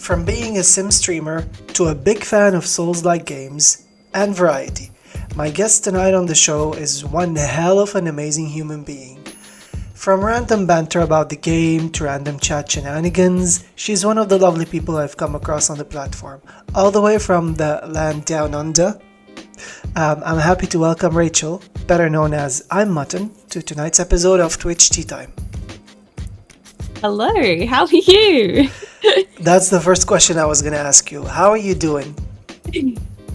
From being a sim streamer to a big fan of Souls-like games and variety, my guest tonight on the show is one hell of an amazing human being. From random banter about the game to random chat shenanigans, she's one of the lovely people I've come across on the platform, all the way from the land down under. I'm happy to welcome Rachel, better known as I'm Mutton, to tonight's episode of Twitch Tea Time. Hello, how are you? That's the first question I was going to ask you. How are you doing?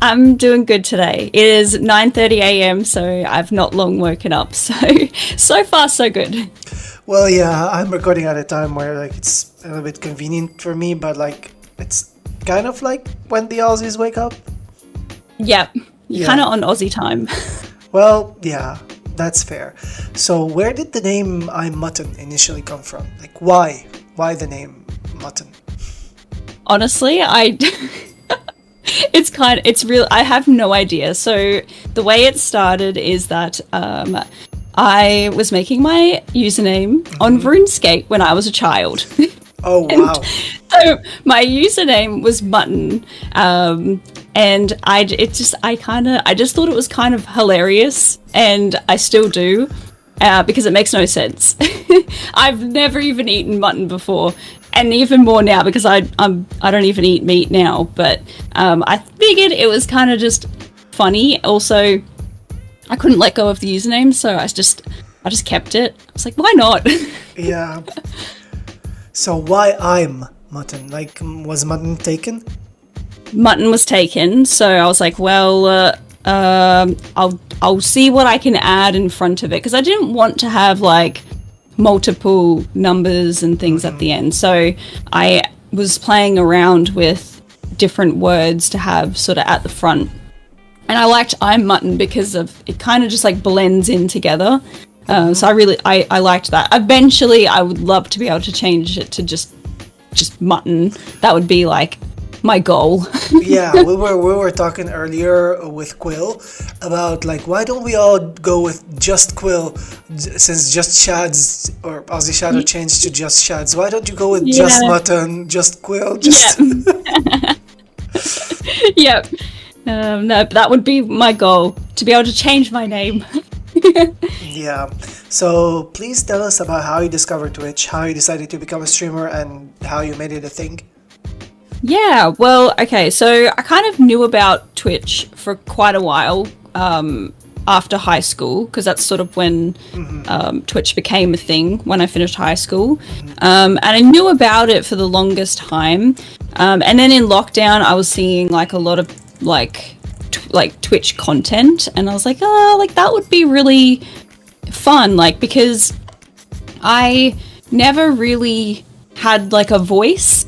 I'm doing good today. It is 9:30 a.m, so I've not long woken up. So far, so good. Well, yeah, I'm recording at a time where it's a little bit convenient for me, but it's kind of like when the Aussies wake up. Yep, you're kind of on Aussie time. Well, yeah, that's fair. So where did the name I'm Mutton initially come from? Why? Why the name Mutton? Honestly, it's real. I have no idea. So the way it started is that I was making my username on RuneScape when I was a child. Oh wow! So my username was Mutton, and I just thought it was kind of hilarious, and I still do, because it makes no sense. I've never even eaten mutton before. And even more now because I don't even eat meat now, but I figured it was kind of just funny. Also, I couldn't let go of the username, so I just kept it. I was like, why not? Yeah. So why I'm Mutton? Was Mutton taken? Mutton was taken, so I was like, well, I'll see what I can add in front of it because I didn't want to have multiple numbers and things at the end. So I was playing around with different words to have sort of at the front. And I liked I'm Mutton because of it kind of just blends in together. So I liked that. Eventually I would love to be able to change it to just Mutton. That would be my goal. Yeah, we were talking earlier with Quill about why don't we all go with just Quill since just Shads or Aussie Shadow changed to just Shads. Why don't you go with just Mutton, just Quill, just Yep. No, that would be my goal, to be able to change my name. Yeah. So please tell us about how you discovered Twitch, how you decided to become a streamer, and how you made it a thing. Yeah, well, okay, so I kind of knew about Twitch for quite a while after high school, because that's sort of when Twitch became a thing, when I finished high school. And I knew about it for the longest time. And then in lockdown, I was seeing a lot of Twitch content, and I was like, oh, that would be really fun, because I never really had a voice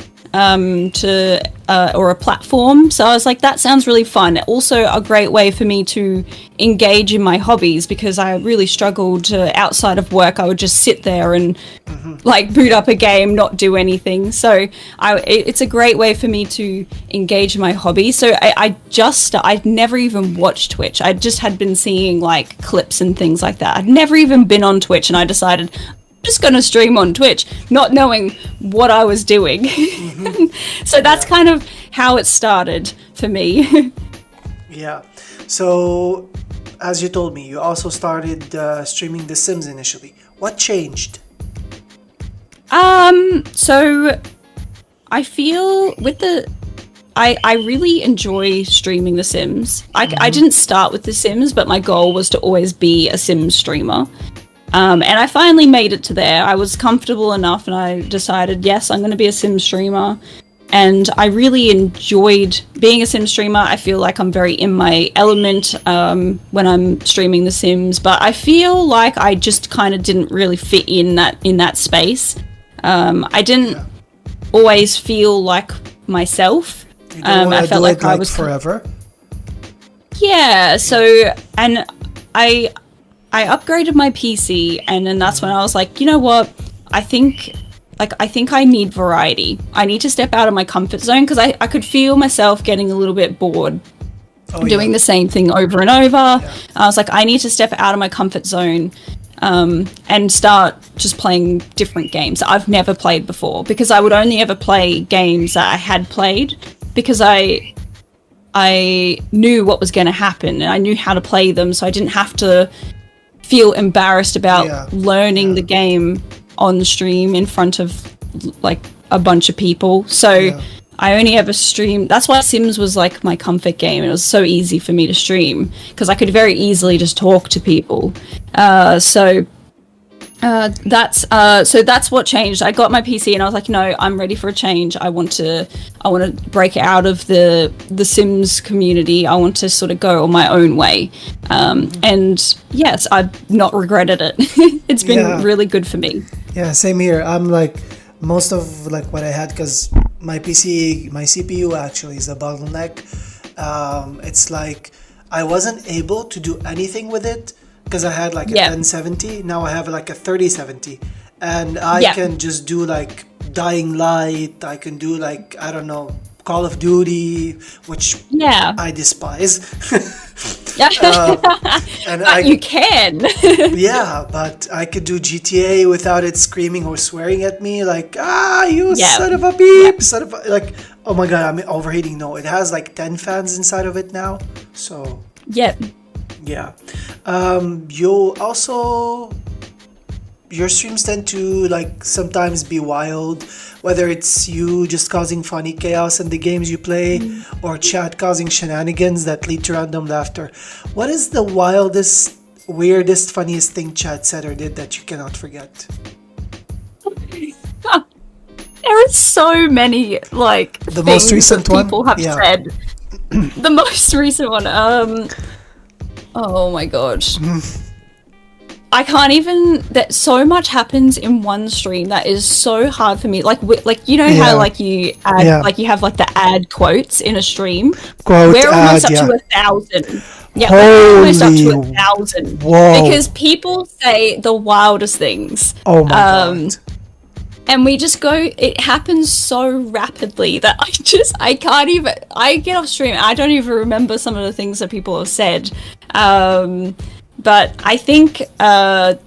or a platform, so I was like, that sounds really fun. Also a great way for me to engage in my hobbies, because I really struggled to, outside of work, I would just sit there and boot up a game, not do anything. So it's a great way for me to engage in my hobby. So I'd never even watched Twitch. I just had been seeing clips and things like that. I'd never even been on Twitch, and I decided just going to stream on Twitch, not knowing what I was doing. So that's kind of how it started for me. Yeah. So, as you told me, you also started streaming The Sims initially. What changed? So I feel I really enjoy streaming The Sims. I didn't start with The Sims, but my goal was to always be a Sims streamer. And I finally made it to there. I was comfortable enough, and I decided, yes, I'm going to be a Sim streamer. And I really enjoyed being a Sim streamer. I feel like I'm very in my element when I'm streaming The Sims. But I feel like I just kind of didn't really fit in that space. I didn't always feel like myself. I felt like I was forever. Yeah. So, and I upgraded my PC, and then that's when I was like, you know what? I think I need variety. I need to step out of my comfort zone, because I could feel myself getting a little bit bored doing the same thing over and over. Yeah. I was like, I need to step out of my comfort zone and start just playing different games that I've never played before, because I would only ever play games that I had played because I knew what was going to happen and I knew how to play them, so I didn't have to feel embarrassed about learning the game on stream in front of like a bunch of people. So I only ever streamed. That's why Sims was like my comfort game. It was so easy for me to stream because I could very easily just talk to people. So that's what changed. I got my PC and I was like, no, I'm ready for a change. I want to break out of the Sims community. I want to sort of go on my own way. And yes, I've not regretted it. It's been really good for me. Yeah, same here. I'm like, most of like what I had, because my CPU actually is a bottleneck. It's like I wasn't able to do anything with it because I had like a 1070. Now I have like a 3070, and I can just do like Dying Light. I can do like, I don't know, Call of Duty, which I despise. And you can. Yeah, but I could do GTA without it screaming or swearing at me like, you son of a beep, son of a, like, oh my god, I'm overheating. No, it has like 10 fans inside of it now, so yeah. You also, your streams tend to like sometimes be wild, whether it's you just causing funny chaos in the games you play or chat causing shenanigans that lead to random laughter. What is the wildest, weirdest, funniest thing chat said or did that you cannot forget? There are so many like the most recent that people one have said. The most recent one, oh my god. I can't even. That so much happens in one stream that is so hard for me. Like you know how like you add like you have like the ad quotes in a stream. We're almost up to 1,000. Yeah, we're almost up to 1,000. Whoa. Because people say the wildest things. Oh my god. And we just go. It happens so rapidly that I can't even. I get off stream. I don't even remember some of the things that people have said. But I think the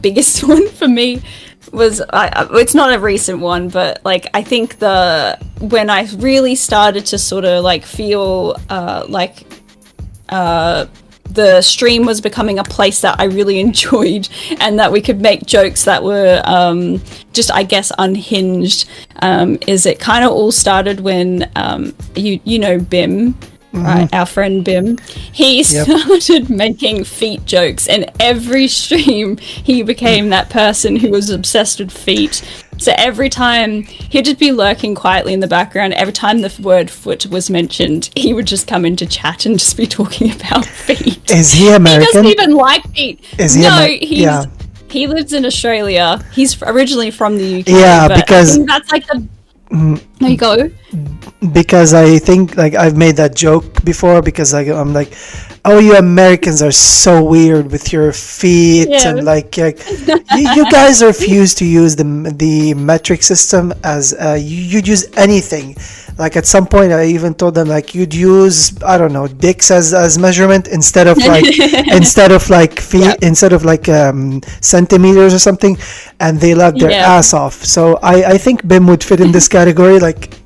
biggest one for me was it's not a recent one, but like I think when I really started to sort of like feel the stream was becoming a place that I really enjoyed and that we could make jokes that were just, I guess, unhinged, is it kind of all started when you know Bim. Right, our friend Bim, he started making feet jokes, and every stream he became that person who was obsessed with feet. So every time he'd just be lurking quietly in the background, every time the word foot was mentioned, he would just come into chat and just be talking about feet. Is he American? He doesn't even like feet. Is he he lives in Australia. He's originally from the UK. Yeah, but because I think that's like the. There you go. Because I think like I've made that joke before, because I'm like, oh, you Americans are so weird with your feet, and like you guys refuse to use the metric system as you'd use anything. Like at some point I even told them like you'd use, I don't know, dicks as measurement instead of like feet, instead of like centimeters or something, and they laughed their ass off. So I think Bim would fit in this category, like.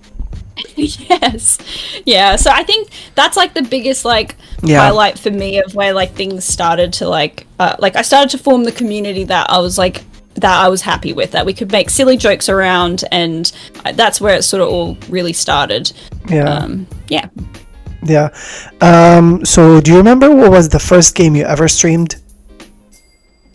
Yes. Yeah, so I think that's like the biggest like highlight for me of where like things started to like I started to form the community that I was happy with, that we could make silly jokes around, and that's where it sort of all really started. So do you remember what was the first game you ever streamed?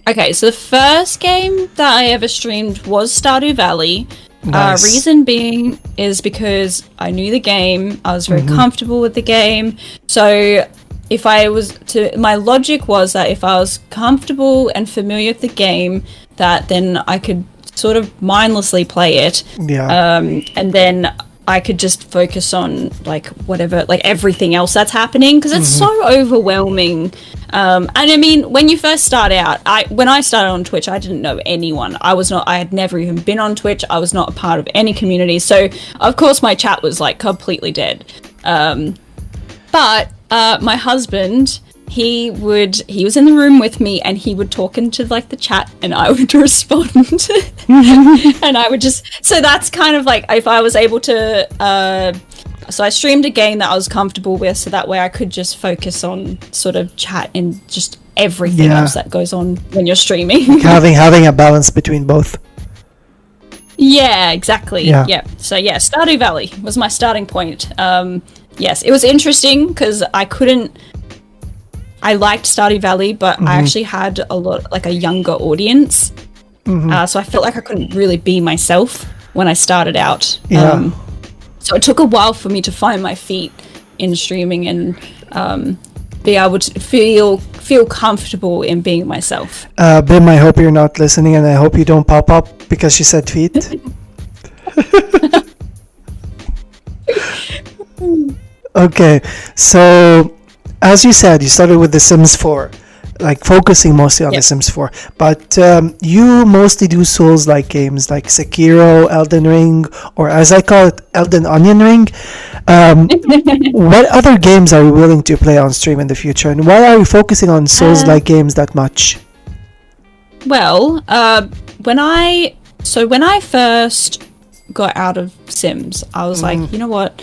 Okay, so the first game that I ever streamed was Stardew Valley. Nice. Reason being is because I knew the game, I was very comfortable with the game. So my logic was that if I was comfortable and familiar with the game, that then I could sort of mindlessly play it. And then I could just focus on like whatever, like everything else that's happening, because it's so overwhelming. And I mean, when you first start out, when I started on Twitch, I didn't know anyone. I had never even been on Twitch. I was not a part of any community. So of course my chat was like completely dead. But my husband, he was in the room with me, and he would talk into like the chat, and I would respond. And I would just, so that's kind of like, if I was able to so I streamed a game that I was comfortable with, so that way I could just focus on sort of chat and just everything else that goes on when you're streaming. having a balance between both. Yeah, exactly. Yeah. So yeah, Stardew Valley was my starting point. Yes, it was interesting because I liked Stardew Valley, but I actually had a younger audience. So I felt like I couldn't really be myself when I started out. Yeah. So it took a while for me to find my feet in streaming and be able to feel comfortable in being myself. Bim, I hope you're not listening, and I hope you don't pop up because she said feet. Okay, so as you said, you started with The Sims 4, like focusing mostly on The Sims 4, but you mostly do Souls-like games like Sekiro, Elden Ring, or as I call it, Elden Onion Ring. What other games are you willing to play on stream in the future, and why are you focusing on Souls-like games that much? Well, when I first got out of Sims, I was like, you know what?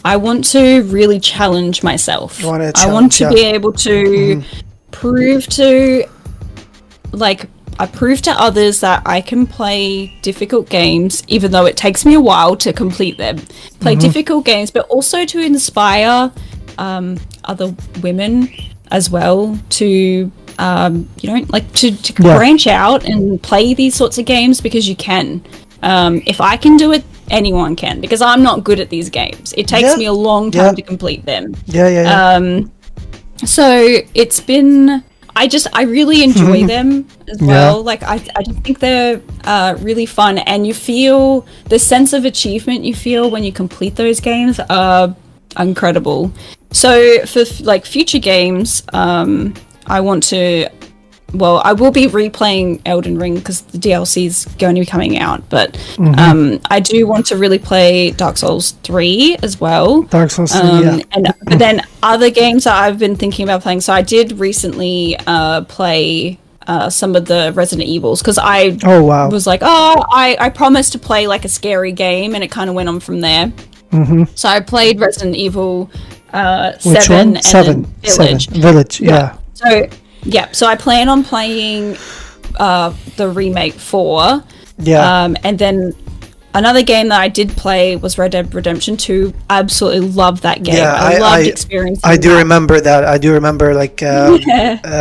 I want to really challenge myself. I want to be able to prove to others that I can play difficult games, even though it takes me a while to complete them. Play difficult games, but also to inspire other women as well to to branch out and play these sorts of games, because you can. If I can do it, anyone can, because I'm not good at these games. It takes me a long time to complete them. So it's been, I really enjoy them as well. Like I just think they're really fun, and you feel the sense of achievement you feel when you complete those games are incredible. So for like future games, I will be replaying Elden Ring because the DLC is going to be coming out, but I do want to really play Dark Souls 3 as well. Dark Souls 3, but then other games that I've been thinking about playing. So I did recently play some of the Resident Evils, because I was like, I promised to play like a scary game, and it kind of went on from there. So I played Resident Evil 7 and Village. Yeah. So I plan on playing the remake 4. And then another game that I did play was Red Dead Redemption 2. Absolutely loved that game. I loved experiencing I do remember that. I do remember like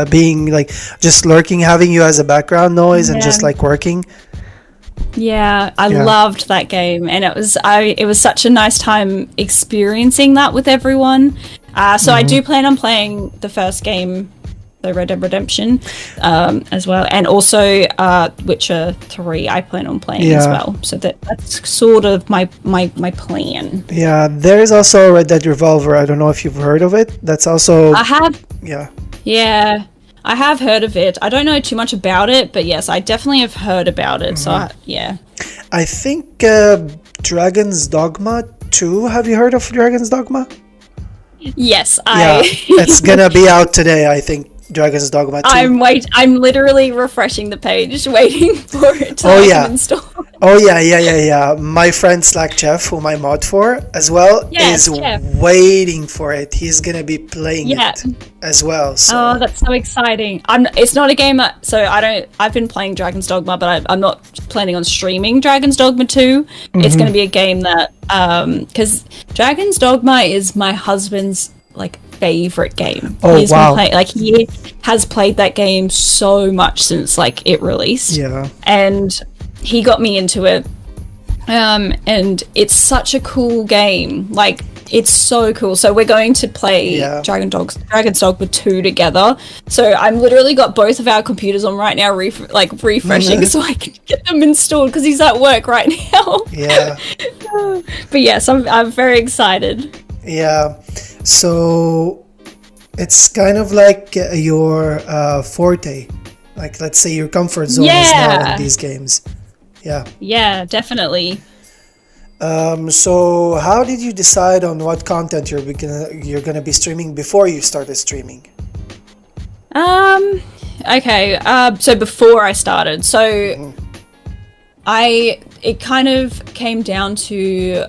being like just lurking, having you as a background noise and just like working. I loved that game, and it was such a nice time experiencing that with everyone. So I do plan on playing the first game, the Red Dead Redemption, as well, and also Witcher 3 I plan on playing as well. So that's sort of my plan. Yeah, there is also Red Dead Revolver. I don't know if you've heard of it. That's also I have. Yeah, I have heard of it. I don't know too much about it, but yes, I definitely have heard about it. So I think Dragon's Dogma 2. Have you heard of Dragon's Dogma? Yes, it's gonna be out today, I think. Dragon's Dogma 2. I'm literally refreshing the page, waiting for it to install. My friend Slack Jeff, whom I mod for as well, is waiting for it. He's gonna be playing it as well. So. Oh, that's so exciting! It's not a game that. So I've been playing Dragon's Dogma, but I'm not planning on streaming Dragon's Dogma 2. It's gonna be a game that because Dragon's Dogma is my husband's like favorite game. He has played that game so much since like it released. And he got me into it. And it's such a cool game. Like, it's so cool. So we're going to play Dragon's Dogma 2 together. So I'm literally got both of our computers on right now, refreshing so I can get them installed, because he's at work right now. But yes, I'm very excited. So it's kind of like your forte, like let's say your comfort zone is now in these games. Yeah, definitely. So how did you decide on what content you're gonna be streaming before you started streaming? Okay. So before I started, so it kind of came down to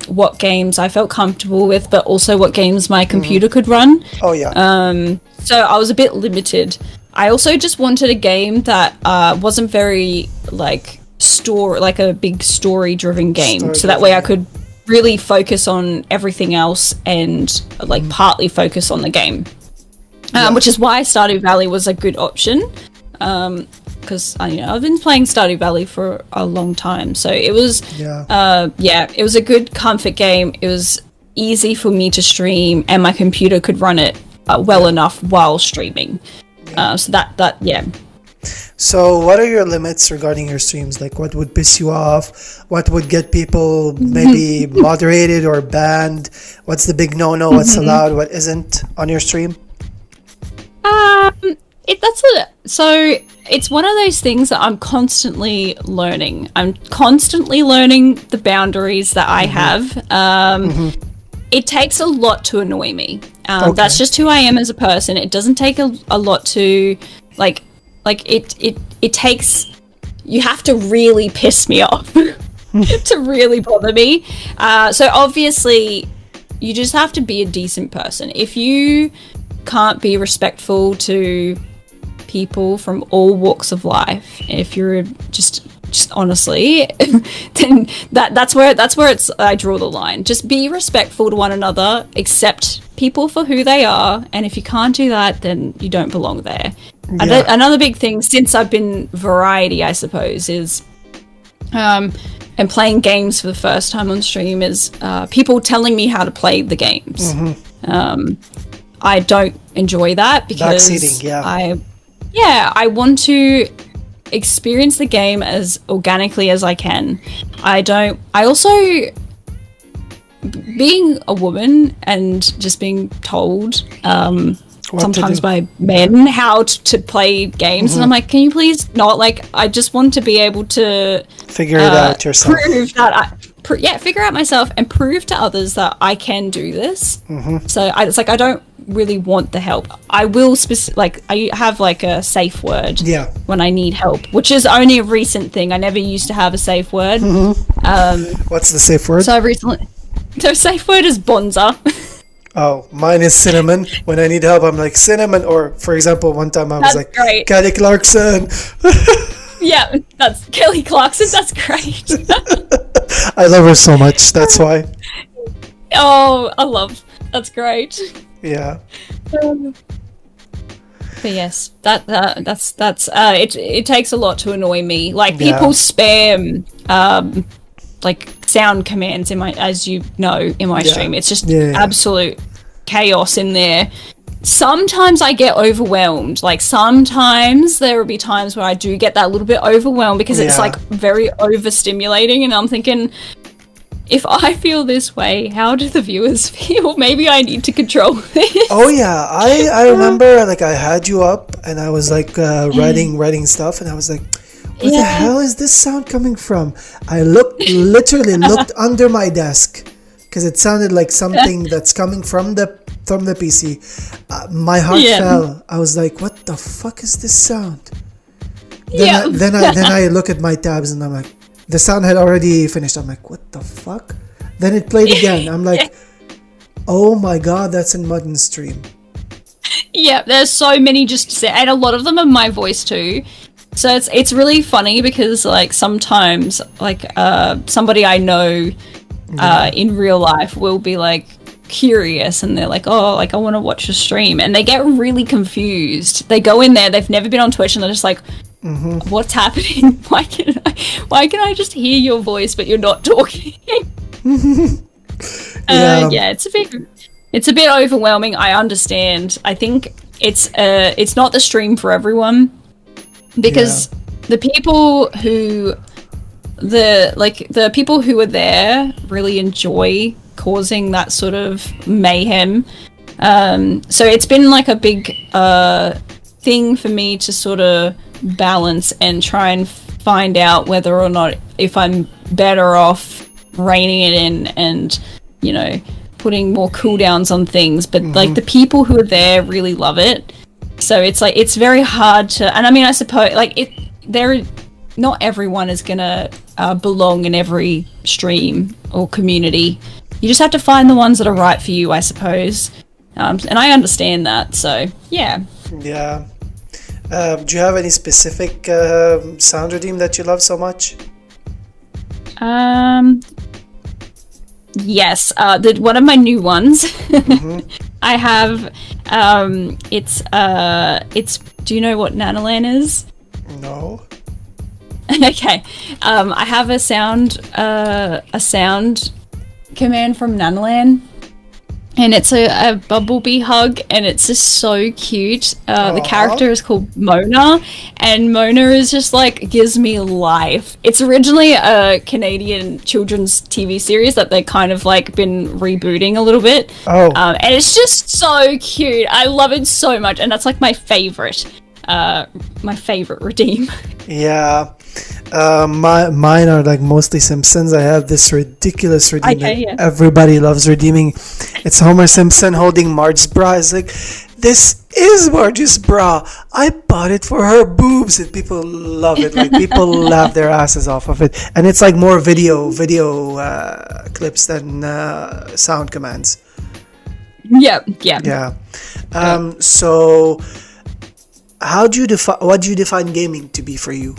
what games I felt comfortable with, but also what games my computer could run. Oh yeah. So I was a bit limited. I also just wanted a game that wasn't very like a big story-driven game, so that way I could really focus on everything else and like partly focus on the game. Which is why Stardew Valley was a good option. Because I've been playing Stardew Valley for a long time, so it was it was a good comfort game. It was easy for me to stream, and my computer could run it well enough while streaming. So that. So what are your limits regarding your streams? Like, what would piss you off? What would get people maybe moderated or banned? What's the big no-no? What's allowed? What isn't on your stream? So it's one of those things that I'm constantly learning. I'm constantly learning the boundaries that I have. It takes a lot to annoy me. That's just who I am as a person. It doesn't take a lot to it takes, you have to really piss me off to really bother me. So obviously you just have to be a decent person. If you can't be respectful to people from all walks of life, if you're just honestly, then that's where it's I draw the line. Just be respectful to one another, accept people for who they are, and if you can't do that, then you don't belong there. Another big thing since I've been variety, I suppose, is and playing games for the first time on stream is people telling me how to play the games. I don't enjoy that because I want to experience the game as organically as I can. I also, being a woman and just being told sometimes by men how to play games, and I'm like, can you please not? Like, I just want to be able to figure it out yourself. Prove that figure out myself and prove to others that I can do this. So it's like I don't really want the help. I will I have like a safe word when I need help, which is only a recent thing. I never used to have a safe word. What's the safe word? So safe word is bonza. Oh, mine is cinnamon. When I need help, I'm like cinnamon. Or for example, one time I was like, great. Kelly Clarkson. Yeah, that's Kelly Clarkson. That's great. I love her so much. That's why. Oh, that's great. Yeah. But yes, that's it takes a lot to annoy me. Like people spam like sound commands in my stream. It's just absolute chaos in there. Sometimes I get overwhelmed. Like sometimes there will be times where I do get that little bit overwhelmed because it's like very overstimulating, and I'm thinking, if I feel this way, how do the viewers feel? Maybe I need to control this. Oh yeah, I remember like I had you up and I was like writing stuff, and I was like, where the hell is this sound coming from? I literally looked under my desk because it sounded like something that's coming from the PC. My heart fell. I was like, what the fuck is this sound? Then I look at my tabs and I'm like, the sound had already finished. I'm like, what the fuck? Then it played again. I'm like, oh my god, that's in Mutton's stream. Yeah, there's so many and a lot of them are my voice too. So it's really funny because like sometimes like somebody I know in real life will be like curious and they're like, oh, like I want to watch a stream, and they get really confused. They go in there, they've never been on Twitch, and they're just like, what's happening? Why can I just hear your voice but you're not talking? It's a bit overwhelming. I understand. I think it's not the stream for everyone, because the people who are there really enjoy causing that sort of mayhem. So it's been like a big thing for me to sort of balance and try and find out whether or not if I'm better off reining it in and, you know, putting more cooldowns on things. But like the people who are there really love it. So it's like it's very hard to, and I mean I suppose like it there not everyone is gonna belong in every stream or community. You just have to find the ones that are right for you, I suppose. And I understand that, so yeah. Yeah. Do you have any specific sound redeem that you love so much? Yes, one of my new ones. I have it's do you know what Nanolan is? No. Okay. I have a sound command from Nanolan, and it's a bumblebee hug, and it's just so cute. The character is called Mona, and Mona is just like gives me life. It's originally a Canadian children's TV series that they kind of like been rebooting a little bit. And it's just so cute. I love it so much, and that's like my favorite redeem. Yeah. Mine are like mostly Simpsons. I have this ridiculous redeem that everybody loves redeeming. It's Homer Simpson holding Marge's bra. It's like, this is Marge's bra. I bought it for her boobs, and people love it. Like people laugh their asses off of it, and it's like more video clips than sound commands. Yeah. So, what do you define gaming to be for you?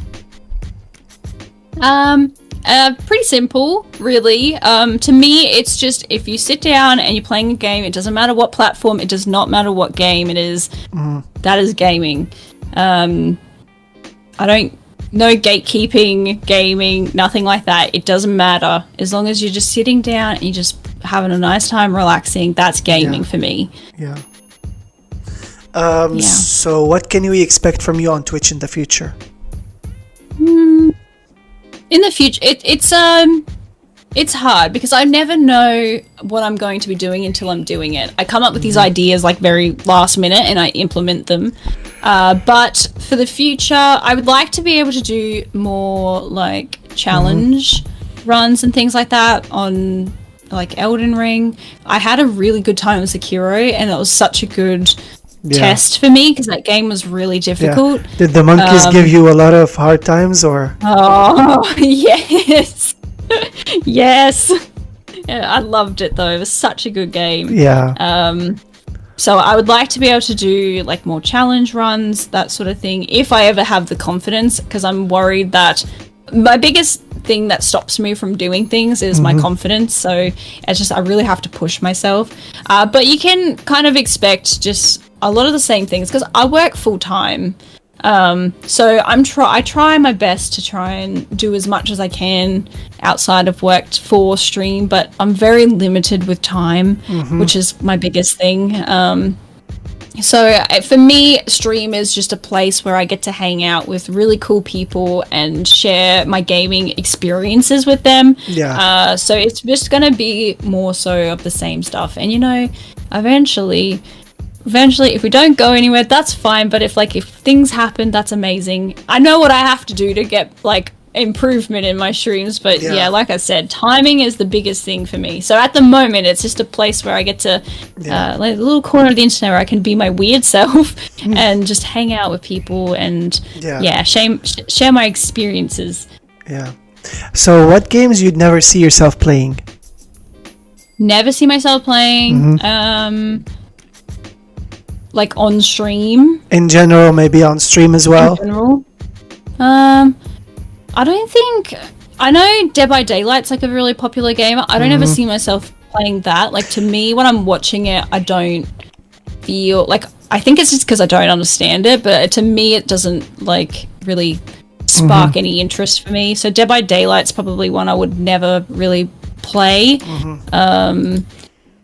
Pretty simple, really. To me, it's just if you sit down and you're playing a game, it doesn't matter what platform, it does not matter what game it is. That is gaming. I don't no gatekeeping, gaming, nothing like that. It doesn't matter as long as you're just sitting down and you're just having a nice time, relaxing. That's gaming for me. Yeah. So what can we expect from you on Twitch in the future? In the future, it's hard because I never know what I'm going to be doing until I'm doing it. I come up with these ideas like very last minute and I implement them. But for the future, I would like to be able to do more like challenge runs and things like that on like Elden Ring. I had a really good time with Sekiro, and that was such a good test for me because that game was really difficult. Did the monkeys give you a lot of hard times, or? Oh, yes. Yes. Yeah, I loved it though. It was such a good game. Yeah. So I would like to be able to do like more challenge runs, that sort of thing, if I ever have the confidence, because I'm worried that my biggest thing that stops me from doing things is my confidence. So it's just I really have to push myself. But you can kind of expect just a lot of the same things because I work full time. So I try my best to try and do as much as I can outside of work for stream, but I'm very limited with time, which is my biggest thing. So for me, stream is just a place where I get to hang out with really cool people and share my gaming experiences with them. Yeah. So it's just going to be more so of the same stuff. And, you know, eventually, if we don't go anywhere, that's fine. But if things happen, that's amazing. I know what I have to do to get like improvement in my streams, but yeah, like I said, timing is the biggest thing for me. So at the moment, it's just a place where I get to like a little corner of the internet where I can be my weird self and just hang out with people and share my experiences. Yeah. So what games you'd never see yourself playing? Never see myself playing. Like on stream. In general, maybe on stream as well. In general. I don't think... I know Dead by Daylight's like a really popular game. I don't ever see myself playing that. Like, to me, when I'm watching it, I don't feel... Like, I think it's just because I don't understand it, but to me, it doesn't, like, really spark any interest for me. So Dead by Daylight's probably one I would never really play.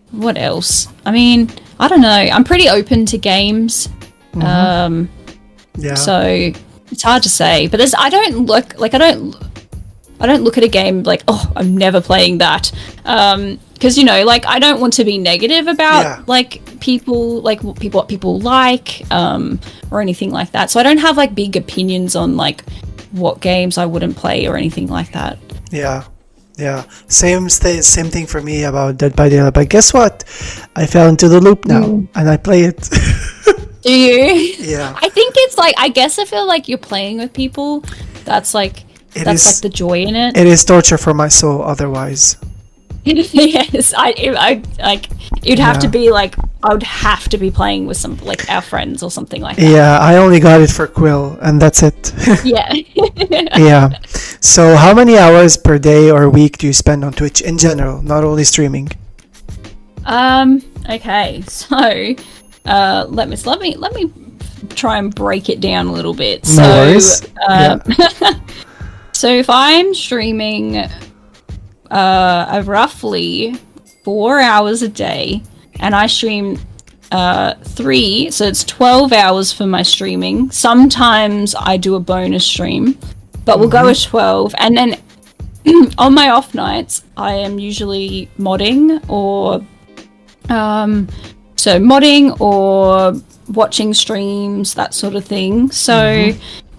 What else? I mean, I don't know. I'm pretty open to games. So... It's hard to say, but I don't look at a game like, oh, I'm never playing that, because you know, like I don't want to be negative about like people, like what people like, or anything like that. So I don't have like big opinions on like what games I wouldn't play or anything like that. Yeah. Same thing for me about Dead by Daylight. But guess what? I fell into the loop now, and I play it. Do you? Yeah. I think it's like, I guess I feel like you're playing with people. That's like, It that's is- like the joy in it. It is torture for my soul otherwise. Yes, I like, it'd have to Yeah. be like, I would have to be playing with some, like, our friends or something like that. Yeah, I only got it for Quill, and that's it. Yeah. Yeah. So, how many hours per day or week do you spend on Twitch in general, not only streaming? Okay, so, let me try and break it down a little bit. No worries. So if I'm streaming roughly 4 hours a day, and I stream 3, so it's 12 hours for my streaming. Sometimes I do a bonus stream, but we'll go with 12. And then on my off nights, I am usually modding or watching streams, that sort of thing. So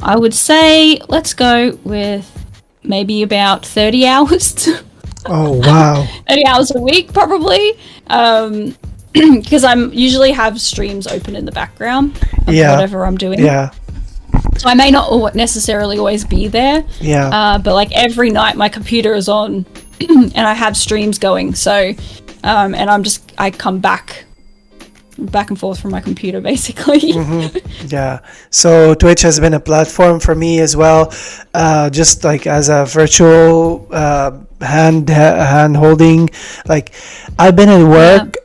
I would say let's go with maybe about 30 hours. Oh, wow. 30 hours a week, probably. Because I'm usually have streams open in the background of whatever I'm doing. Yeah. So I may not necessarily always be there. Yeah. But like every night my computer is on and I have streams going. So, and I come back and forth from my computer basically. Yeah. So Twitch has been a platform for me as well, just like as a virtual hand holding. Like I've been at work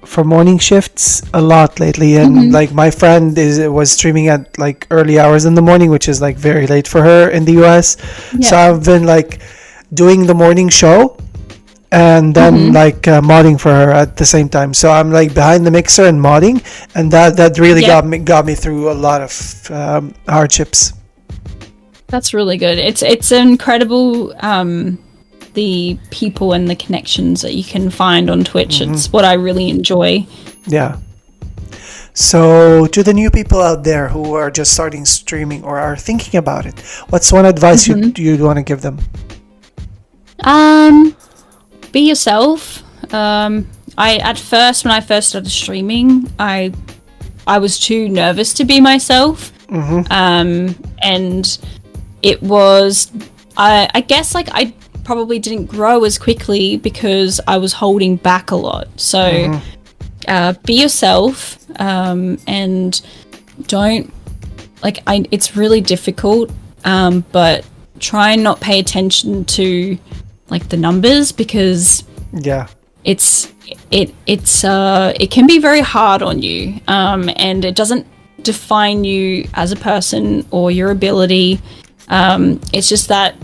for morning shifts a lot lately, and like my friend was streaming at like early hours in the morning, which is like very late for her in the US. So I've been like doing the morning show and then like modding for her at the same time. So I'm like behind the mixer and modding, and that really got me through a lot of hardships. That's really good. It's incredible, the people and the connections that you can find on Twitch. It's what I really enjoy. Yeah. So to the new people out there who are just starting streaming or are thinking about it, what's one advice you'd want to give them? Be yourself. When I first started streaming, I was too nervous to be myself. And it was, I guess like I probably didn't grow as quickly because I was holding back a lot. So be yourself, and don't like, it's really difficult, but try and not pay attention to like the numbers, because it can be very hard on you, and it doesn't define you as a person or your ability. It's just that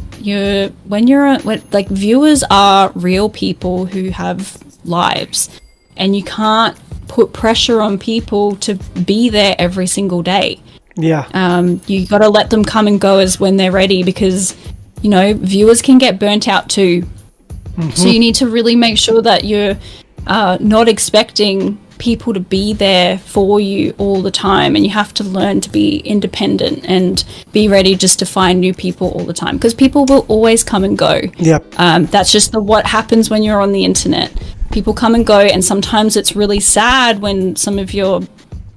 viewers are real people who have lives, and you can't put pressure on people to be there every single day. You got to let them come and go as when they're ready, because viewers can get burnt out too. So you need to really make sure that you're not expecting people to be there for you all the time, and you have to learn to be independent and be ready just to find new people all the time, because people will always come and go. That's just what happens when you're on the internet. People come and go, and sometimes it's really sad when some of your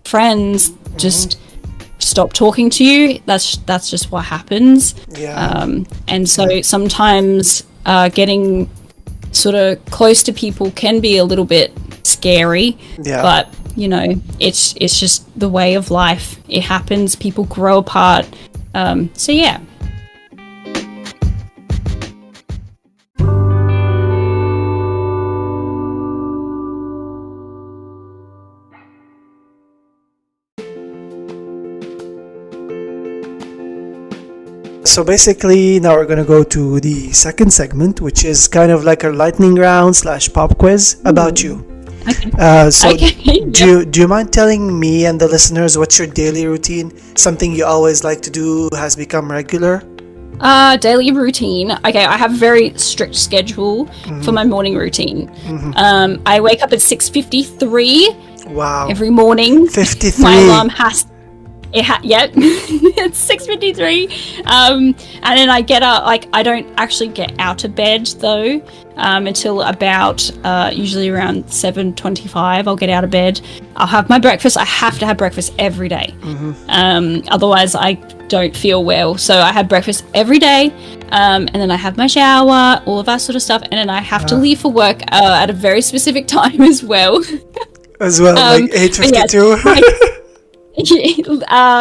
friends just stop talking to you. That's just what happens. And so sometimes getting sort of close to people can be a little bit scary, but it's just the way of life. It happens. People grow apart. So yeah. So basically, now we're going to go to the second segment, which is kind of like a lightning round / pop quiz about you. Do you mind telling me and the listeners what's your daily routine? Something you always like to do has become regular? Daily routine. Okay, I have a very strict schedule for my morning routine. I wake up at 6:53. Wow. Every morning. 53. My alarm has... it's 6:53. And then I get up. Like, I don't actually get out of bed though. until about usually around 7:25. I'll get out of bed. I'll have my breakfast. I have to have breakfast every day. Otherwise, I don't feel well. So I have breakfast every day, and then I have my shower, all of that sort of stuff, and then I have to leave for work at a very specific time as well. As well, like 8:52.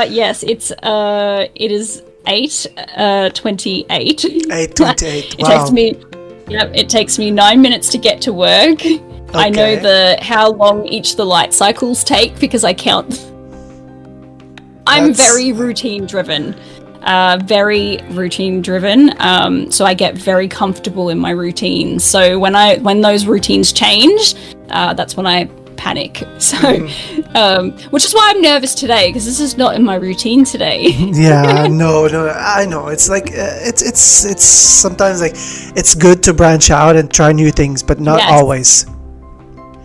Yes, it is 8:28. 8:28. Wow. It takes me 9 minutes to get to work. Okay. I know how long each of the light cycles take because I count. I'm very routine driven. So I get very comfortable in my routine. So when those routines change, that's when I panic. So which is why I'm nervous today, because this is not in my routine today. Yeah, no, I know. It's like it's sometimes like it's good to branch out and try new things, but not always.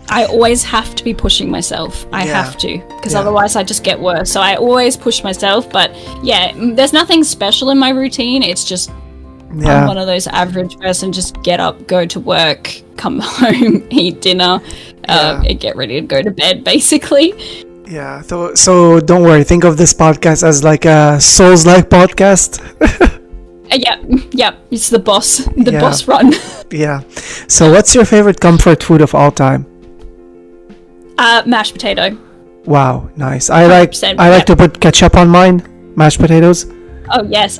I always have to be pushing myself. I have to, because otherwise I just get worse. So I always push myself, but there's nothing special in my routine. It's just I'm one of those average person, just get up, go to work, come home, eat dinner, and get ready to go to bed, basically. Yeah, so don't worry. Think of this podcast as like a Souls-like podcast. Yeah, it's the boss run. Yeah. So what's your favorite comfort food of all time? Mashed potato. Wow, nice. I like to put ketchup on mine. Mashed potatoes.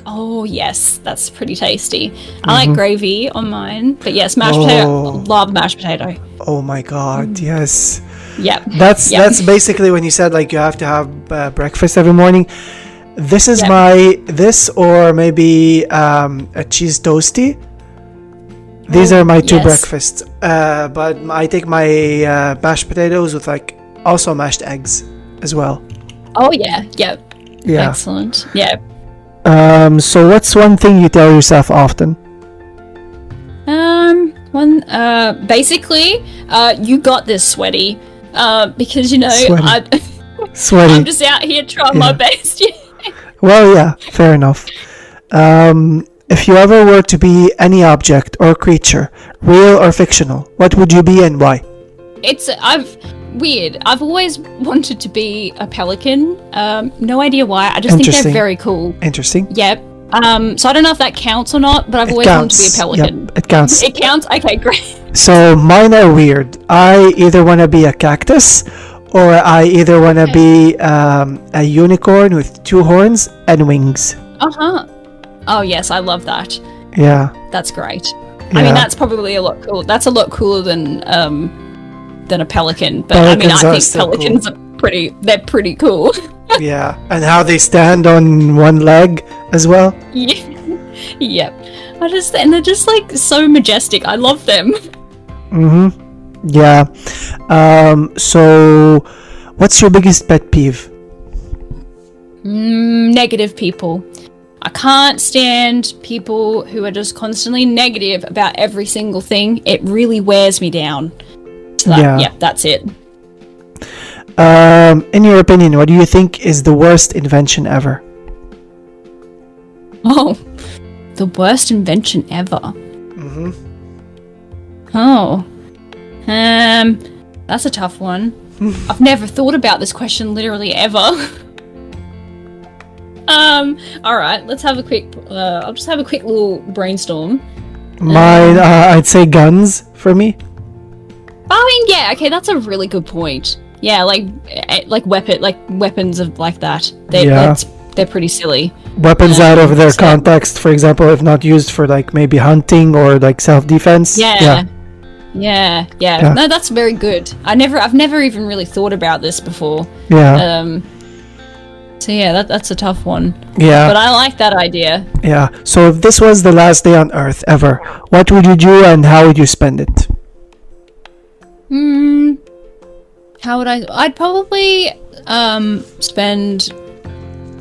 Oh yes, that's pretty tasty. I like gravy on mine, but yes, mashed potato. Love mashed potato. Oh my god, yes. Yep. That's basically when you said like you have to have breakfast every morning. This is this or maybe a cheese toasty. These are my two breakfasts. But I take my mashed potatoes with like also mashed eggs as well. Oh yeah. Excellent. Yeah. So what's one thing you tell yourself often? Basically, you got this, sweaty. Because Sweaty. I'm just out here trying my best. Well, yeah, fair enough. If you ever were to be any object or creature, real or fictional, what would you be and why? I've always wanted to be a pelican. No idea why. I just think they're very cool. Interesting. Yep. So I don't know if that counts or not, but I've always wanted to be a pelican. Yep, it counts. It counts? Okay, great. So mine are weird. I either want to be a cactus, or I either want to be a unicorn with 2 horns and wings. Oh yes, I love that. Yeah. That's great. Yeah. I mean, that's probably a lot cool. That's a lot cooler than a pelican. But Pelicans I think pelicans are pretty cool. Yeah, and how they stand on one leg as well. Yep. And they're just like so majestic. I love them. Yeah. So what's your biggest pet peeve? Negative people. I can't stand people who are just constantly negative about every single thing. It really wears me down. So that's it. In your opinion, what do you think is the worst invention ever? Oh, the worst invention ever. Oh, that's a tough one. I've never thought about this question literally ever. All right, let's have a quick. I'll just have a quick little brainstorm. Mine, I'd say guns for me. I mean, yeah, okay, that's a really good point. Yeah, like weapons of like that. They're pretty silly. Weapons out of their context, for example, if not used for like maybe hunting or like self-defense. Yeah. No, that's very good. I've never even really thought about this before. Yeah. So yeah, that's a tough one. Yeah. But I like that idea. Yeah. So if this was the last day on Earth ever, what would you do and how would you spend it? How would I'd probably spend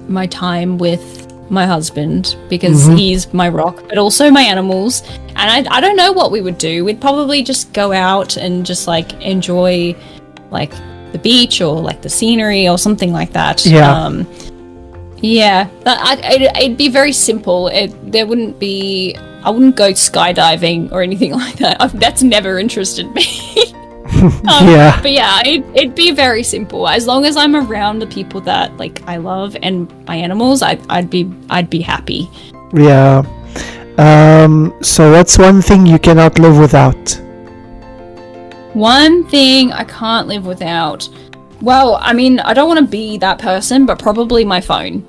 my time with my husband because he's my rock, but also my animals. And I don't know what we would do. We'd probably just go out and just like enjoy like the beach or like the scenery or something like that. Yeah. It'd be very simple. There wouldn't be I wouldn't go skydiving or anything like that. That's never interested me. Yeah. But yeah, it'd be very simple. As long as I'm around the people that like I love and my animals, I'd be happy. Yeah. So what's one thing you cannot live without? One thing I can't live without. Well, I mean, I don't want to be that person, but probably my phone.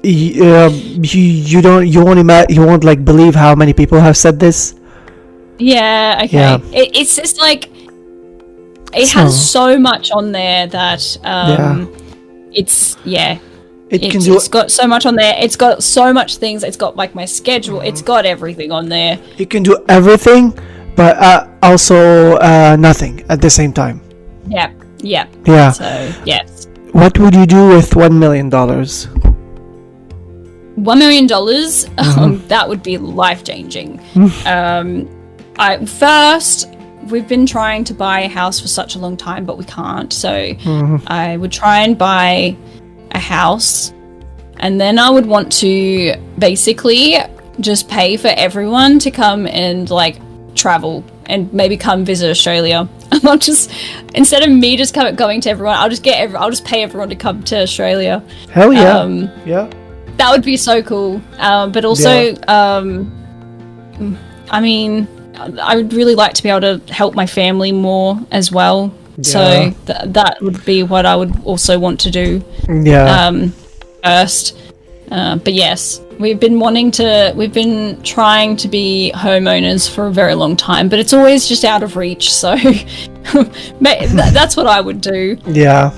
You don't, you won't like believe how many people have said this. Yeah, okay. Yeah. It's just like it has so much on there that it's it's got so much on there. It's got so much things. It's got like my schedule. It's got everything on there. You can do everything, but also nothing at the same time. Yeah. So yes. What would you do with $1 million? $1 million, that would be life-changing. We've been trying to buy a house for such a long time, but we can't. So I would try and buy a house, and then I would want to basically just pay for everyone to come and like travel and maybe come visit Australia. I'll just, instead of me just going to everyone, I'll just pay everyone to come to Australia. Hell yeah. Yeah. That would be so cool. But also, I mean, I would really like to be able to help my family more as well. Yeah. So that would be what I would also want to do. Yeah. First. But yes, we've been trying to be homeowners for a very long time, but it's always just out of reach. So that's what I would do. Yeah.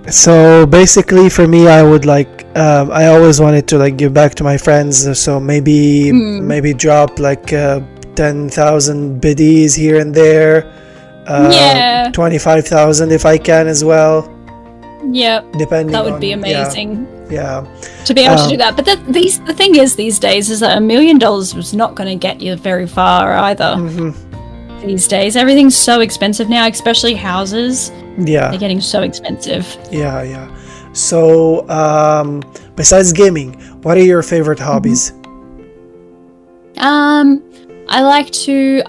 So basically for me, I would like, I always wanted to like give back to my friends. So maybe drop like 10,000 biddies here and there. 25,000 if I can as well. Yeah. Depending that would be amazing. Yeah. To be able to do that. But the thing is these days is that $1 million was not going to get you very far either. These days, everything's so expensive now, especially houses. Yeah. They're getting so expensive. Yeah. So, besides gaming, what are your favorite hobbies? I like to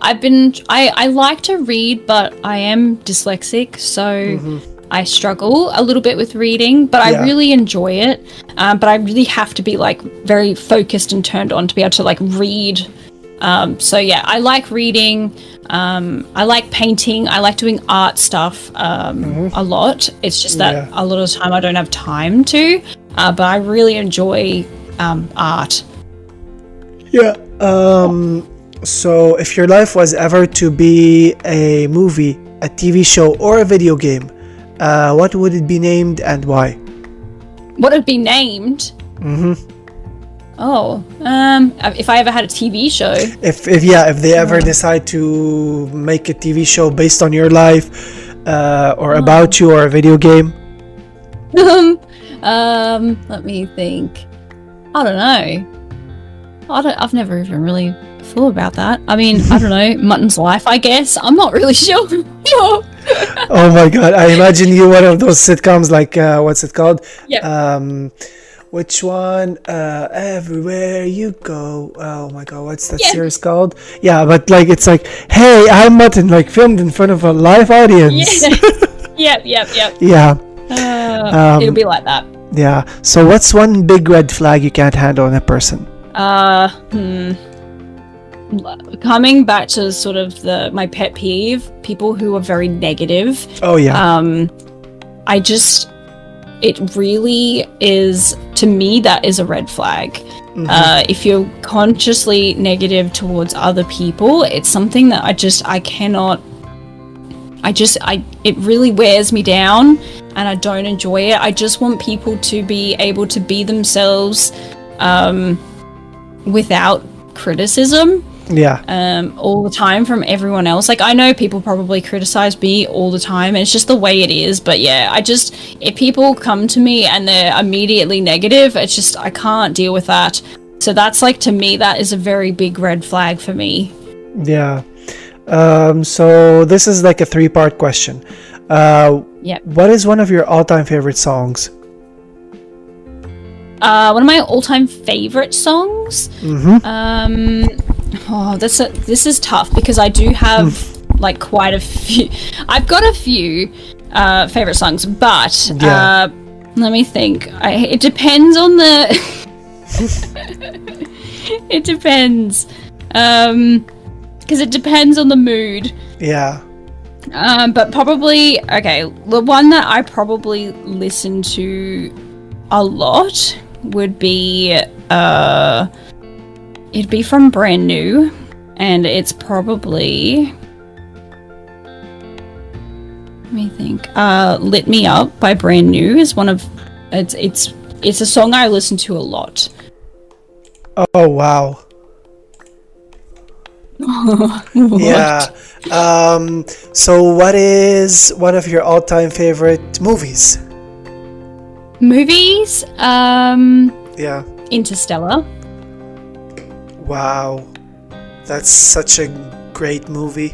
read, but I am dyslexic, so I struggle a little bit with reading, but I really enjoy it. But I really have to be like very focused and turned on to be able to like read. So yeah, I like reading. I like painting. I like doing art stuff a lot. It's just that a lot of the time I don't have time to, but I really enjoy art. Yeah. So if your life was ever to be a movie, a TV show, or a video game, what would it be named and why? Would it be named? Oh, if I ever had a TV show. If they ever decide to make a TV show based on your life, or about you, or a video game. Let me think. I don't know. I've never even really thought about that. I mean, I don't know. Mutton's Life, I guess. I'm not really sure. Oh my god! I imagine you one of those sitcoms like what's it called? Yeah. Which one? Everywhere You Go. Oh my god, what's that series called? Yeah, but like it's like, hey, I'm Mutton, like filmed in front of a live audience. Yep. Yeah. It'll be like that. Yeah. So what's one big red flag you can't handle in a person? Coming back to sort of my pet peeve, people who are very negative. Oh yeah. It really is, to me, that is a red flag. If you're consciously negative towards other people, it's something that I cannot, it really wears me down and I don't enjoy it. I just want people to be able to be themselves without criticism. Yeah. All the time from everyone else. Like, I know people probably criticize me all the time, and it's just the way it is. But yeah, if people come to me and they're immediately negative, it's just, I can't deal with that. So that's like, to me, that is a very big red flag for me. Yeah. So this is like a 3-part question. What is one of your all-time favorite songs? one of my all-time favorite songs. This is tough because I do have like quite a few. I've got a few favorite songs, but let me think. It depends on the. It depends, because it depends on the mood. Yeah. But probably the one that I probably listen to a lot would be it'd be from Brand New, and it's probably, let me think, Lit Me Up by Brand New is one of, it's a song I listen to a lot. Oh wow. Yeah. So what is one of your all-time favorite movies? Movies? Yeah. Interstellar. Wow. That's such a great movie.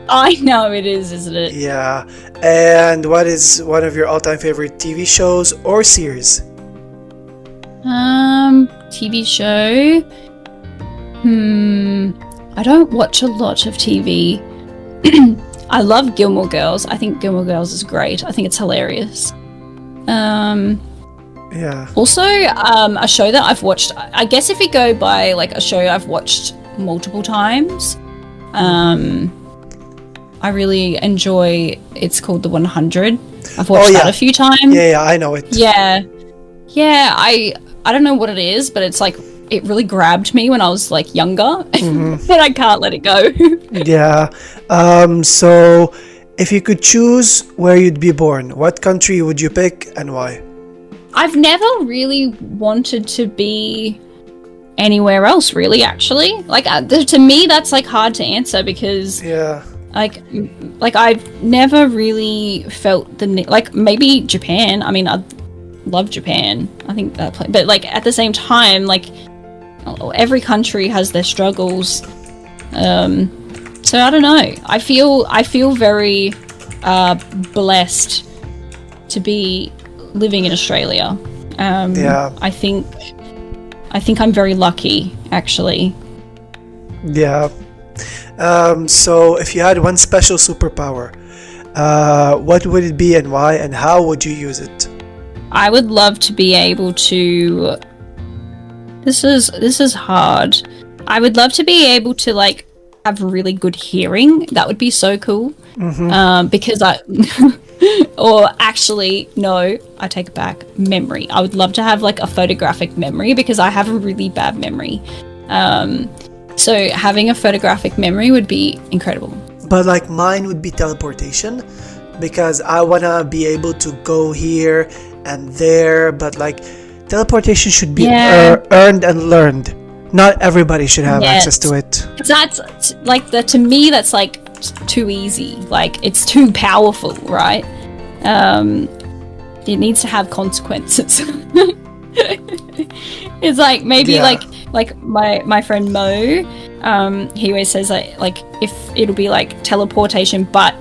I know it is, isn't it? Yeah. And what is one of your all-time favorite TV shows or series? TV show. I don't watch a lot of TV. I love Gilmore Girls. I think Gilmore Girls is great. I think it's hilarious. Yeah. Also, a show that I've watched, I guess if you go by like a show I've watched multiple times, I really enjoy, it's called The 100. I've watched that a few times. Yeah, I know it. Yeah, I don't know what it is, but it's like, it really grabbed me when I was like younger, and I can't let it go. Yeah. So if you could choose where you'd be born, what country would you pick and why? I've never really wanted to be anywhere else, really, actually. Like, to me, that's like hard to answer because like I've never really felt the like, maybe Japan. I mean, I love Japan. I think that but like at the same time, like every country has their struggles. So I don't know. I feel very blessed to be living in Australia. I think I'm very lucky, actually. Yeah. So if you had one special superpower, what would it be and why, and how would you use it? I would love to be able to, this is hard. I would love to be able to like have really good hearing. That would be so cool. Because or actually, no, I take it back. Memory. I would love to have like a photographic memory because I have a really bad memory. So having a photographic memory would be incredible. But like mine would be teleportation, because I want to be able to go here and there, but like teleportation should be earned and learned. Not everybody should have access to it. That's like to me that's like too easy. Like it's too powerful, right? It needs to have consequences. It's like maybe like my friend Mo, he always says that like if it'll be like teleportation, but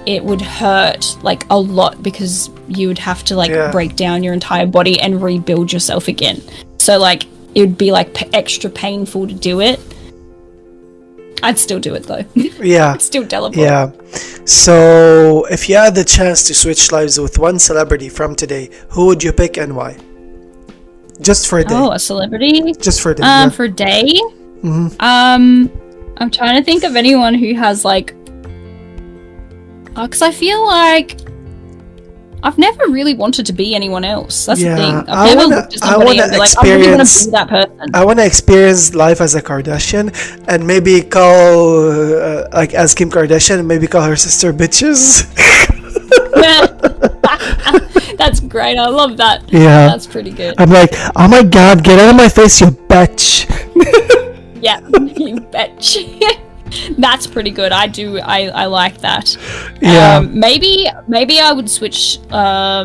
it would hurt like a lot because you would have to like break down your entire body and rebuild yourself again. So like it would be like extra painful to do it. I'd still do it though. Yeah. I'd still teleport. Yeah. So if you had the chance to switch lives with one celebrity from today, who would you pick and why? Just for a day. Oh, a celebrity? Just for a day. For a day? I'm trying to think of anyone who has like, because I feel like I've never really wanted to be anyone else. That's the thing. I've never looked at somebody and be like, I really want to be that person. I want to experience life as a Kardashian and maybe call, like as Kim Kardashian, maybe call her sister bitches. That's great. I love that. Yeah. That's pretty good. I'm like, oh my god, get out of my face, you bitch. Yeah, you bitch. That's pretty good. I like that. Yeah. Maybe I would switch. I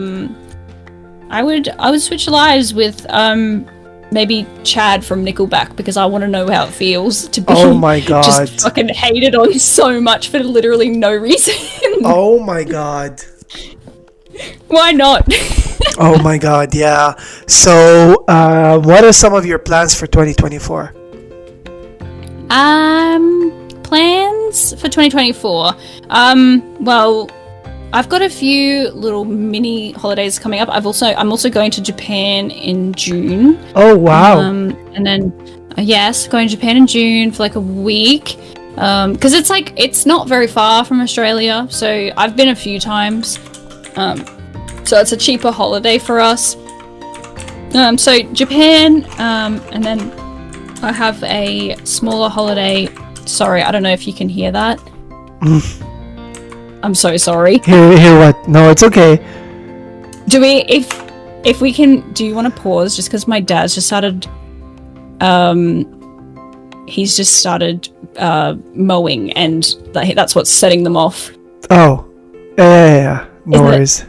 would switch lives with maybe Chad from Nickelback because I want to know how it feels to be just fucking hated on so much for literally no reason. Oh my god. Why not? Oh my God, yeah. So, what are some of your plans for 2024? Plans for 2024. Well, I've got a few little mini holidays coming up. I'm also going to Japan in June. Oh wow. And then yes, going to Japan in June for like a week. Because it's not very far from Australia, so I've been a few times. So it's a cheaper holiday for us. So Japan, and then I have a smaller holiday. Sorry, I don't know if you can hear that. I'm so sorry. Hear what? No, it's okay. If we can, do you want to pause? Just because my dad's just started, he's just started mowing, and that's what's setting them off. Oh, yeah. No worries.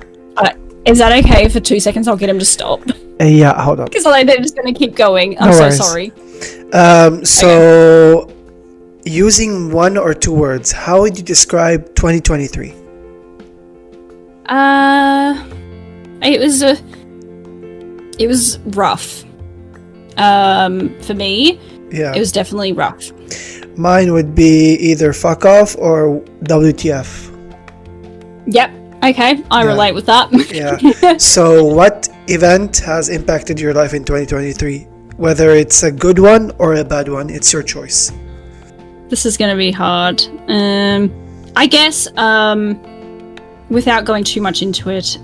Is that okay for 2 seconds? I'll get him to stop. Yeah, hold on. Because they're just going to keep going. I'm No so worries. sorry. So, using one or two words, how would you describe 2023? It was rough. For me, Yeah. it was definitely rough. Mine would be either fuck off or WTF. Yep. Okay, I relate with that. Yeah. So, what event has impacted your life in 2023? Whether it's a good one or a bad one, it's your choice. This is going to be hard. I guess, without going too much into it,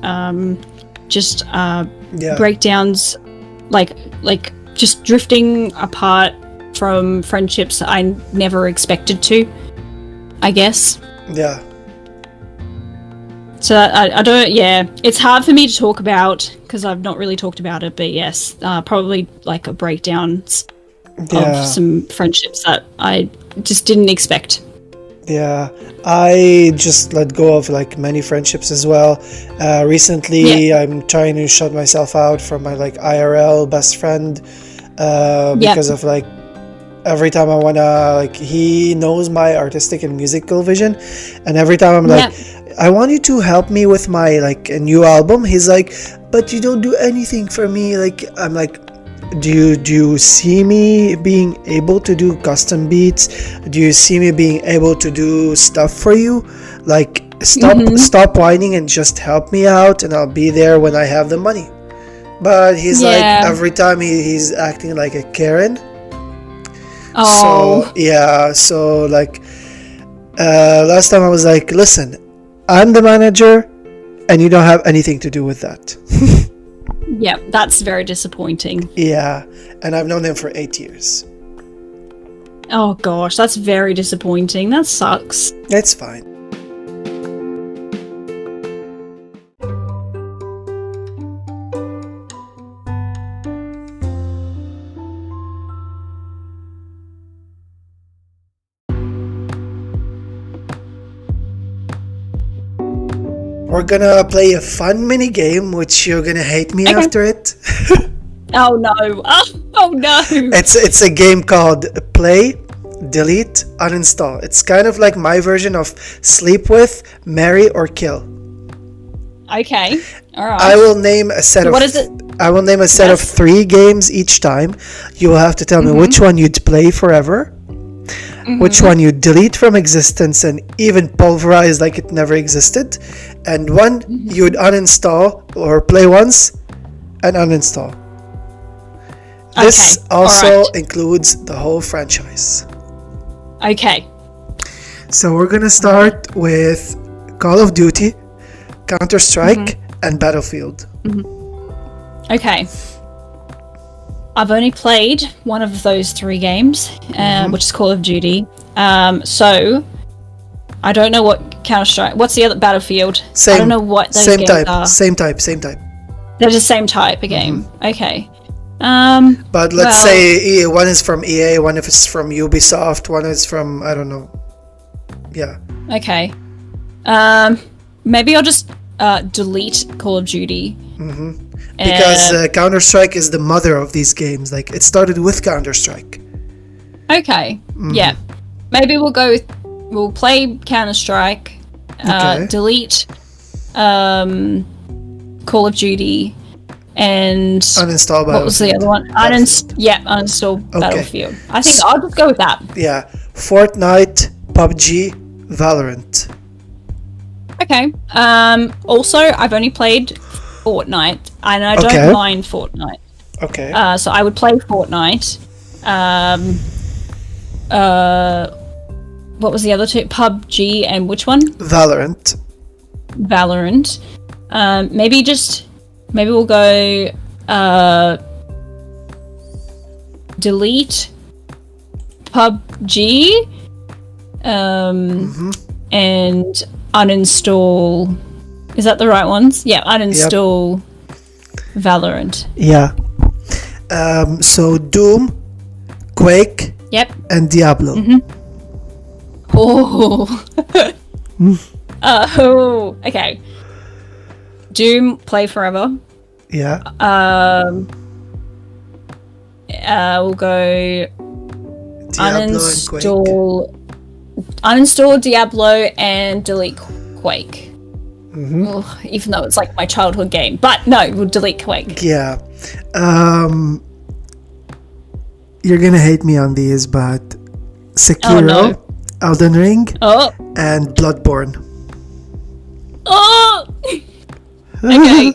just breakdowns, like just drifting apart from friendships I never expected to, I guess. Yeah. So I don't, it's hard for me to talk about because I've not really talked about it, but yes, probably like a breakdowns of some friendships that I just didn't expect. Yeah, I just let go of like many friendships as well. Recently, I'm trying to shut myself out from my like IRL best friend because of like every time I wanna like he knows my artistic and musical vision, and every time I'm like, I want you to help me with my like a new album. He's like, but you don't do anything for me. Like I'm like, do you see me being able to do custom beats? Do you see me being able to do stuff for you? Like stop whining and just help me out, and I'll be there when I have the money. But he's like every time he's acting like a Karen. Oh. So like last time I was like, listen, I'm the manager and you don't have anything to do with that. Yeah, that's very disappointing. Yeah, and I've known him for 8 years. Oh gosh, that's very disappointing. That sucks. It's fine. We're gonna play a fun mini game, which you're gonna hate me after it. Oh no! Oh no! It's a game called Play, Delete, Uninstall. It's kind of like my version of Sleep With, Marry, or Kill. Okay, all right. I will name a set of. What is it? I will name a set of 3 games each time. You will have to tell me which one you'd play forever, which one you'd delete from existence and even pulverize like it never existed, and one you'd uninstall or play once and uninstall. This also includes the whole franchise. Okay. So we're gonna start with Call of Duty, Counter-Strike, and Battlefield. Okay. I've only played one of those 3 games, which is Call of Duty. So I don't know what Counter-Strike. What's the other Battlefield? I don't know what those games are. Same type. They're the same type of game. Okay. But let's say one is from EA, one is from Ubisoft, one is from I don't know. Yeah. Okay. Maybe I'll just delete Call of Duty. Because Counter-Strike is the mother of these games. Like it started with Counter-Strike. Okay. Yeah. Maybe we'll play Counter-Strike. Delete Call of Duty. and Uninstall what was the other one? Uninstall Battlefield. I think I'll just go with that. Yeah. Fortnite, PUBG, Valorant. Okay. Also, I've only played Fortnite, and I don't mind Fortnite. Okay. So I would play Fortnite. What was the other two? PUBG and which one? Valorant. Maybe we'll go delete PUBG and uninstall. Is that the right ones? Yeah, uninstall Valorant. Yeah. So Doom, Quake, and Diablo. Okay. Doom, play forever. Yeah. We'll go Diablo uninstall Diablo and delete Quake. Even though it's like my childhood game, but no, we'll delete Quake. Yeah. You're gonna hate me on these, but Sekiro, Elden Ring, and Bloodborne. Oh. Okay.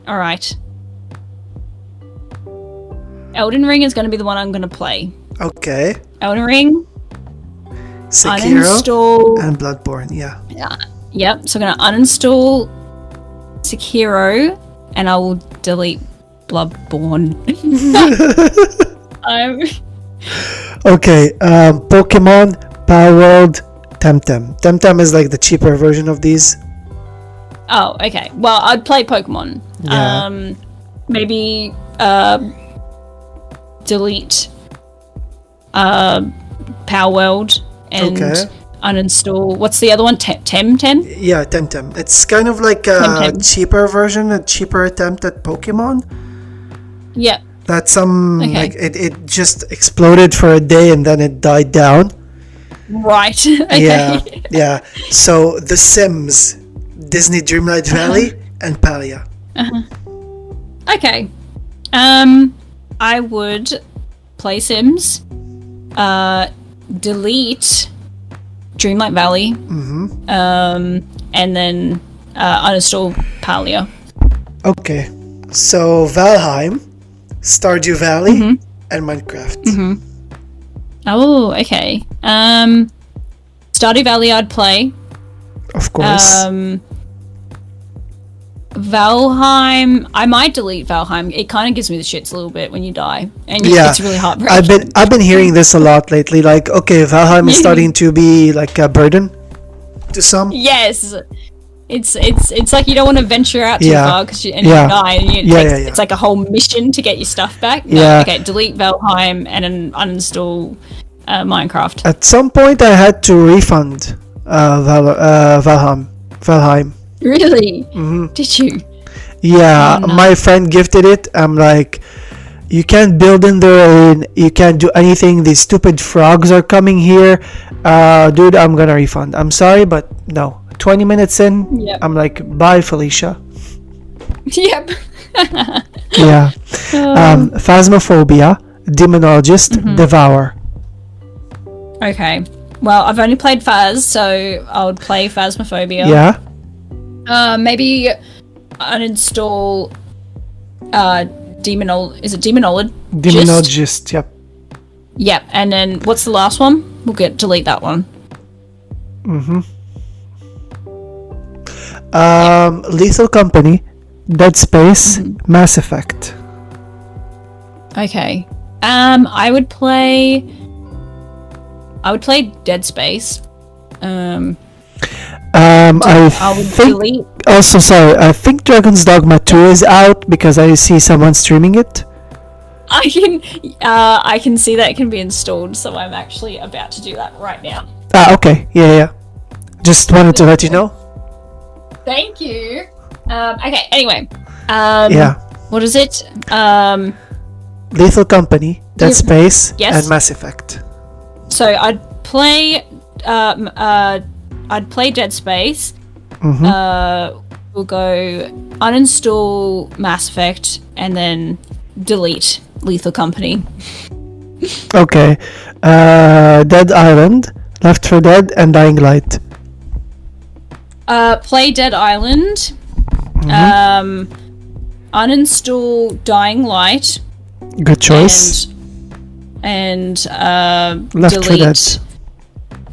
All right. Elden Ring is going to be the one I'm going to play. Okay. Elden Ring. Sekiro uninstall and Bloodborne. Yeah. Yep. So I'm going to uninstall Sekiro, and I will delete Bloodborne. Okay. Pokemon, Power World, Temtem. Temtem is like the cheaper version of these. Oh, okay. Well, I'd play Pokemon. Yeah. Maybe delete Power World and uninstall. What's the other one? Temtem? Yeah, Temtem. It's kind of like a cheaper version, a cheaper attempt at Pokemon. Yep. That's like it just exploded for a day and then it died down. Right. Okay. Yeah. So The Sims, Disney Dreamlight Valley, and Palia. Okay. I would play Sims. Delete Dreamlight Valley. And then uninstall Palia. Okay. So Valheim, Stardew Valley, and Minecraft. Oh, okay. Stardew Valley I'd play. Of course. Valheim, I might delete Valheim. It kind of gives me the shits a little bit when you die, and it's really heartbreaking. I've been hearing this a lot lately. Like, okay, Valheim is starting to be like a burden to some. Yes, it's like you don't want to venture out too far because you die, and it's like a whole mission to get your stuff back. No, okay, delete Valheim and then uninstall Minecraft. At some point, I had to refund Valheim. Really? Did you? Yeah, my friend gifted it. I'm like, you can't build in there, you can't do anything. These stupid frogs are coming here. Dude, I'm gonna refund. I'm sorry, but no. 20 minutes in, I'm like, bye, Felicia. Yep. Yeah. Phasmophobia, Demonologist, Devour. Okay. Well, I've only played Phas, so I would play Phasmophobia. Yeah. Maybe uninstall Demonologist? Demonologist, yep. Yep, and then what's the last one? We'll delete that one. Lethal Company, Dead Space, Mass Effect. Okay. I would play Dead Space. I think delete. Also, sorry, I think Dragon's Dogma 2 is out because I see someone streaming it. I can see that it can be installed, so I'm actually about to do that right now. Okay. Yeah. Just wanted to let you know. Thank you. Okay, anyway. What is it? Lethal Company, Dead Space, and Mass Effect. So I'd play Dead Space. we'll go uninstall Mass Effect and then delete Lethal Company. Okay. Dead Island, Left 4 Dead, and Dying Light. Play Dead Island. Uninstall Dying Light. Good choice. And Left 4 Dead.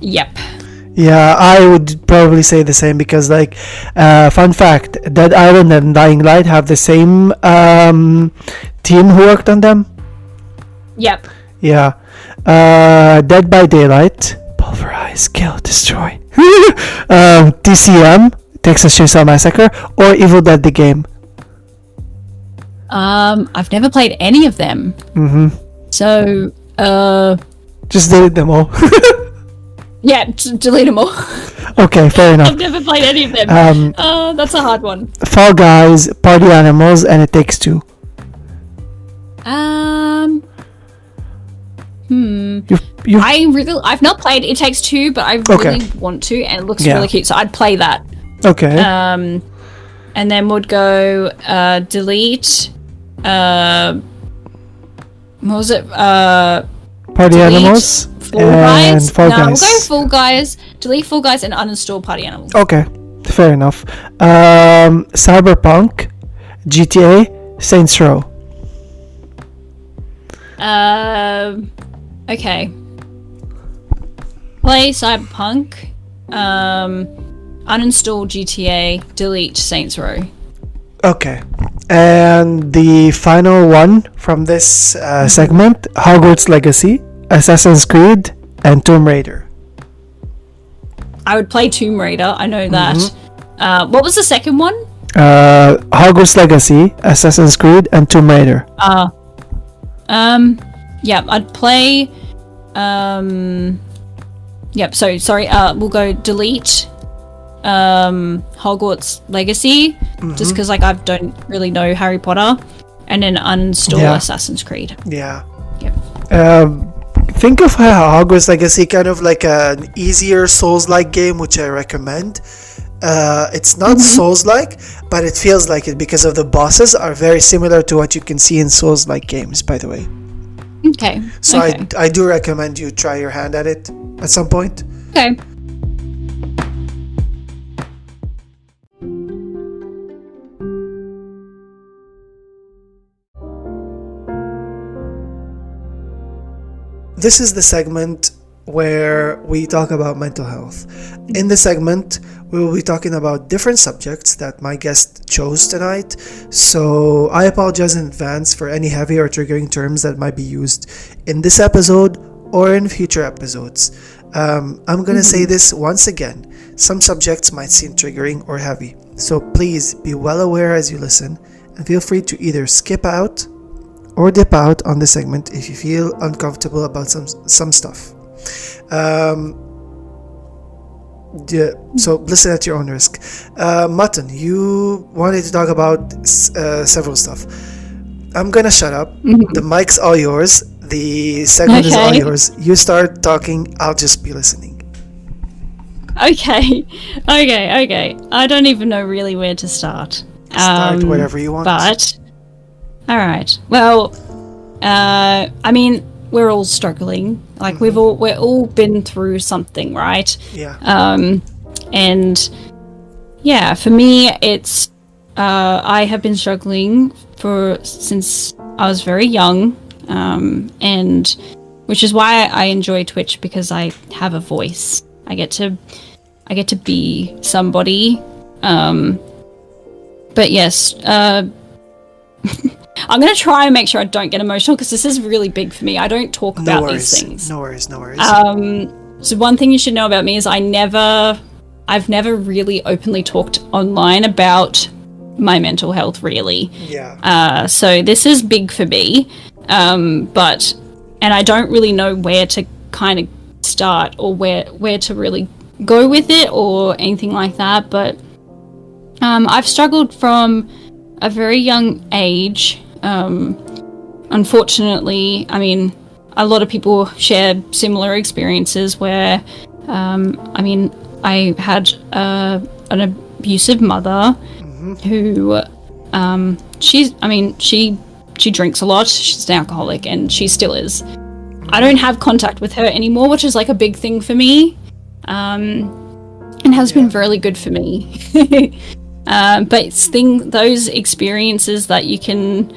Yep. Yeah, I would probably say the same because, like, fun fact, Dead Island and Dying Light have the same team who worked on them. Yep. Yeah. Dead by Daylight, Pulverize, Kill, Destroy. TCM, Texas Chainsaw Massacre, or Evil Dead the game. I've never played any of them. So, just delete them all. yeah, delete them all. Okay, fair enough. I've never played any of them. That's a hard one. Fall Guys, Party Animals, and It Takes Two. I've not played It Takes Two, but I really want to, and it looks really cute, so I'd play that. Okay. And then would go delete. What was it? Party Animals and Fall Guys. We'll go Fall Guys. Delete Fall Guys and uninstall Party Animals. Okay, fair enough. Cyberpunk, GTA, Saints Row. Okay. Play Cyberpunk. Uninstall GTA. Delete Saints Row. Okay. And the final one from this segment, Hogwarts Legacy, Assassin's Creed, and Tomb Raider. I would play Tomb Raider, I know that. What was the second one? Hogwarts Legacy, Assassin's Creed, and Tomb Raider. Yeah, I'd play... Yep, so, sorry, we'll go delete Hogwarts Legacy, just because, like, I don't really know Harry Potter, and then uninstall Assassin's Creed. Yeah. Yep. Think of Hogwarts Legacy kind of like an easier Souls-like game, which I recommend. It's not Souls-like, but it feels like it because of the bosses are very similar to what you can see in Souls-like games, by the way. Okay. So I do recommend you try your hand at it at some point. Okay. This is the segment where we talk about mental health. In this segment, we will be talking about different subjects that my guest chose tonight. So I apologize in advance for any heavy or triggering terms that might be used in this episode or in future episodes. I'm going to say this once again. Some subjects might seem triggering or heavy. So please be well aware as you listen and feel free to either skip out or dip out on the segment if you feel uncomfortable about some stuff. So listen at your own risk. Mutton, you wanted to talk about several stuff. I'm gonna shut up. The mic's all yours. The segment is all yours. You start talking, I'll just be listening. Okay. I don't even know really where to start. Start wherever you want. But alright. Well, I mean, we're all struggling. Like we're all been through something, right? Yeah. And yeah, for me it's I have been struggling since I was very young. And which is why I enjoy Twitch, because I have a voice. I get to be somebody. But yes, I'm going to try and make sure I don't get emotional, because this is really big for me. I don't talk about these things. No worries. So one thing you should know about me is I've never really openly talked online about my mental health, really. Yeah. So this is big for me. And I don't really know where to kind of start or where to really go with it or anything like that. But I've struggled from a very young age. Unfortunately, I mean, a lot of people share similar experiences where, I had an abusive mother, who she drinks a lot. She's an alcoholic, and she still is. I don't have contact with her anymore, which is like a big thing for me, and has been really good for me. But it's those experiences that you can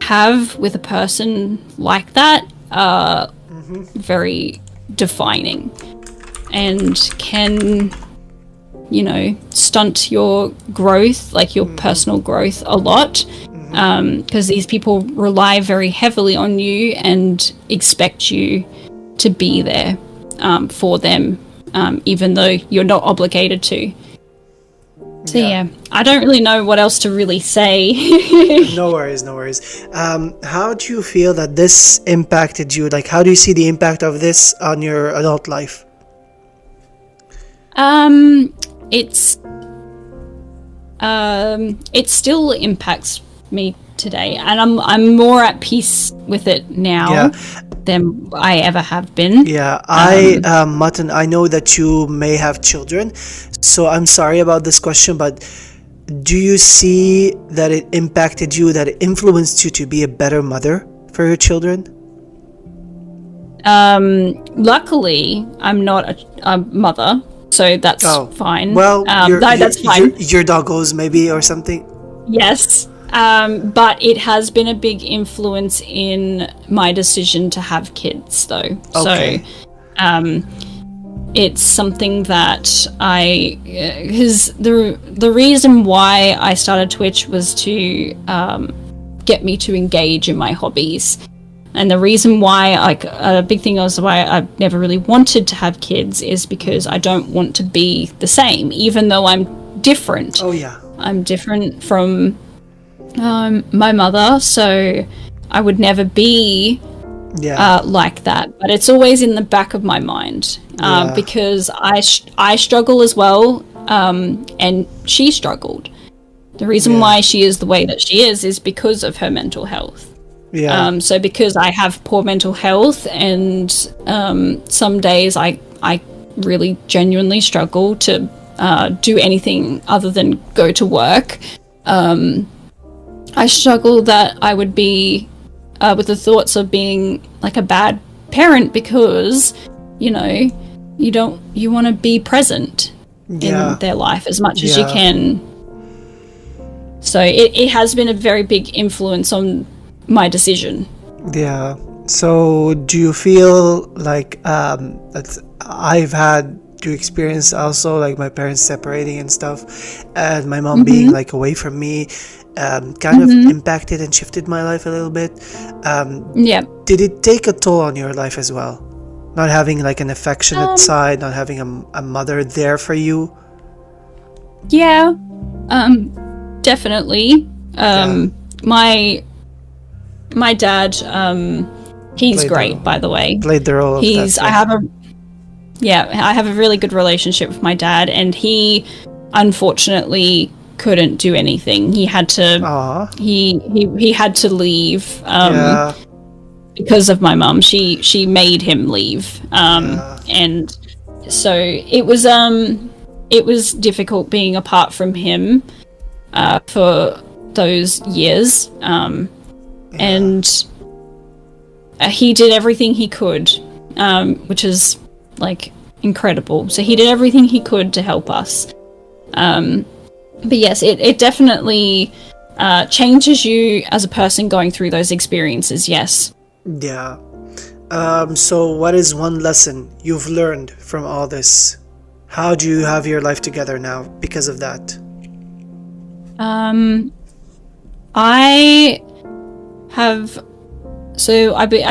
have with a person like that are very defining and can, stunt your growth, like your personal growth, a lot. Because these people rely very heavily on you and expect you to be there for them, even though you're not obligated to. So yeah, I don't really know what else to really say. No worries. How do you feel that this impacted you? Like, how do you see the impact of this on your adult life? It still impacts me today, and I'm more at peace with it now than I ever have been. Mutton, I know that you may have children, so I'm sorry about this question, but do you see that it impacted you, that it influenced you to be a better mother for your children? Luckily I'm not a mother, so that's fine. Well, that's fine. Your doggos maybe or something. Yes. But it has been a big influence in my decision to have kids, though. Okay. So, it's something that because the reason why I started Twitch was to get me to engage in my hobbies, and the reason why, a big thing was why I never really wanted to have kids is because I don't want to be the same, even though I'm different. Oh yeah. I'm different from my mother, so I would never be like that. But it's always in the back of my mind because I struggle as well, and she struggled. The reason why she is the way that she is because of her mental health. So because I have poor mental health, and some days I really genuinely struggle to do anything other than go to work. I struggle that I would be with the thoughts of being like a bad parent because, you want to be present in their life as much as you can. So it has been a very big influence on my decision. Yeah. So do you feel like that I've had to experience also, like, my parents separating and stuff, and my mom being like away from me, kind of impacted and shifted my life a little bit. Did it take a toll on your life as well? Not having like an affectionate side, not having a mother there for you? Yeah, definitely. My dad, he's great, by the way. Played the role of that. I have a really good relationship with my dad, and he unfortunately couldn't do anything. He had to he had to leave because of my mum. She made him leave. And so it was difficult being apart from him for those years. And he did everything he could, which is like incredible. So he did everything he could to help us. But yes, it definitely changes you as a person going through those experiences. Yes. Yeah. So what is one lesson you've learned from all this? How do you have your life together now because of that? I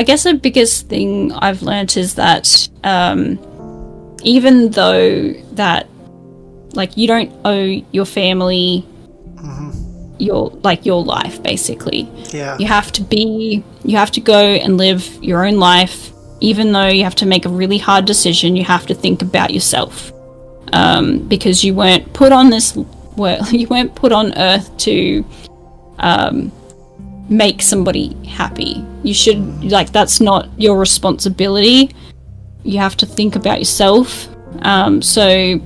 guess the biggest thing I've learnt is that even though that, like, you don't owe your family your life, basically. Yeah. You have to go and live your own life. Even though you have to make a really hard decision, you have to think about yourself. Because you weren't put on you weren't put on earth to make somebody happy. You should, that's not your responsibility. You have to think about yourself. So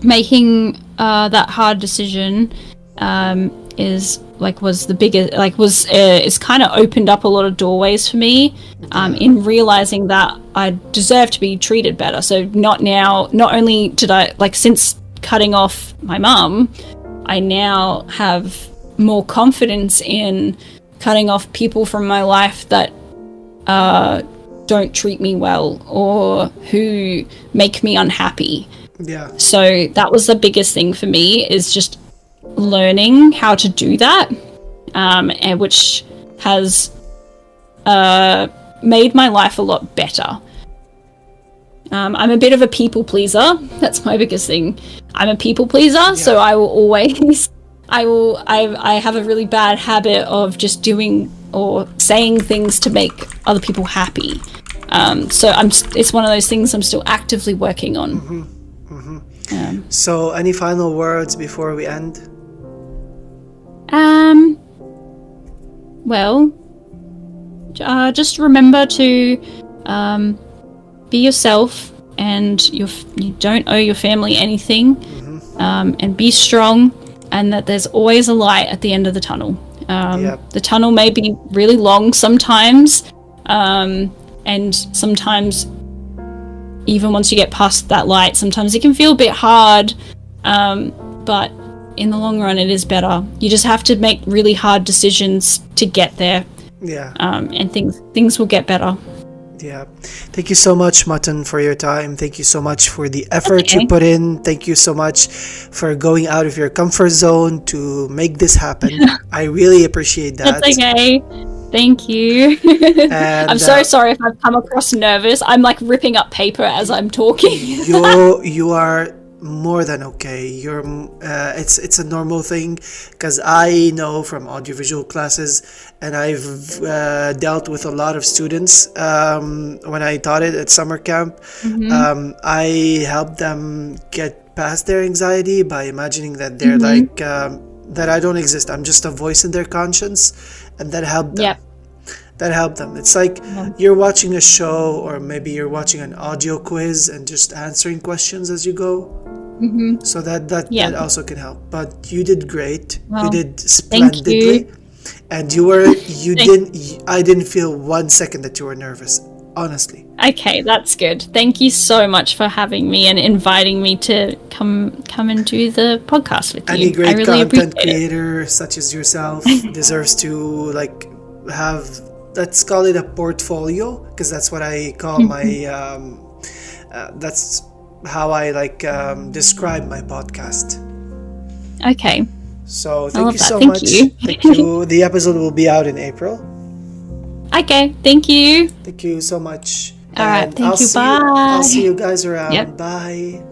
making that hard decision was the biggest, it's kind of opened up a lot of doorways for me, in realizing that I deserve to be treated better. So not only did I, since cutting off my mum, I now have more confidence in cutting off people from my life that don't treat me well or who make me unhappy. Yeah. So that was the biggest thing for me, is just learning how to do that, and which has made my life a lot better. I'm a bit of a people pleaser. That's my biggest thing. I'm a people pleaser, so I will always I have a really bad habit of just doing or saying things to make other people happy. So it's one of those things I'm still actively working on. So any final words before we end? Well, just remember to be yourself, and you don't owe your family anything, and be strong, and that there's always a light at the end of the tunnel. The tunnel may be really long sometimes, and sometimes even once you get past that light, sometimes it can feel a bit hard, but in the long run it is better. You just have to make really hard decisions to get there, and things will get better. Thank you so much, Mutton, for your time. Thank you so much for the effort you put in. Thank you so much for going out of your comfort zone to make this happen. I really appreciate that. That's okay. Thank you. And, I'm so sorry if I've come across nervous. I'm ripping up paper as I'm talking. You are more than okay. It's a normal thing, because I know from audiovisual classes, and I've dealt with a lot of students when I taught it at summer camp. I helped them get past their anxiety by imagining that they're that I don't exist. I'm just a voice in their conscience, and that helped them. That helped them. It's like you're watching a show, or maybe you're watching an audio quiz and just answering questions as you go. So that also can help. But you did great. You did splendidly. And I didn't feel 1 second that you were nervous, honestly. Okay, that's good. Thank you so much for having me and inviting me to come and do the podcast with you. Any great really content creator such as yourself deserves to have, let's call it a portfolio, because that's what I call my that's how I describe my podcast. Okay. So thank you so much. Thank you. The episode will be out in April. Okay, thank you. Thank you so much. All right, thank you. Bye. I'll see you guys around. Bye.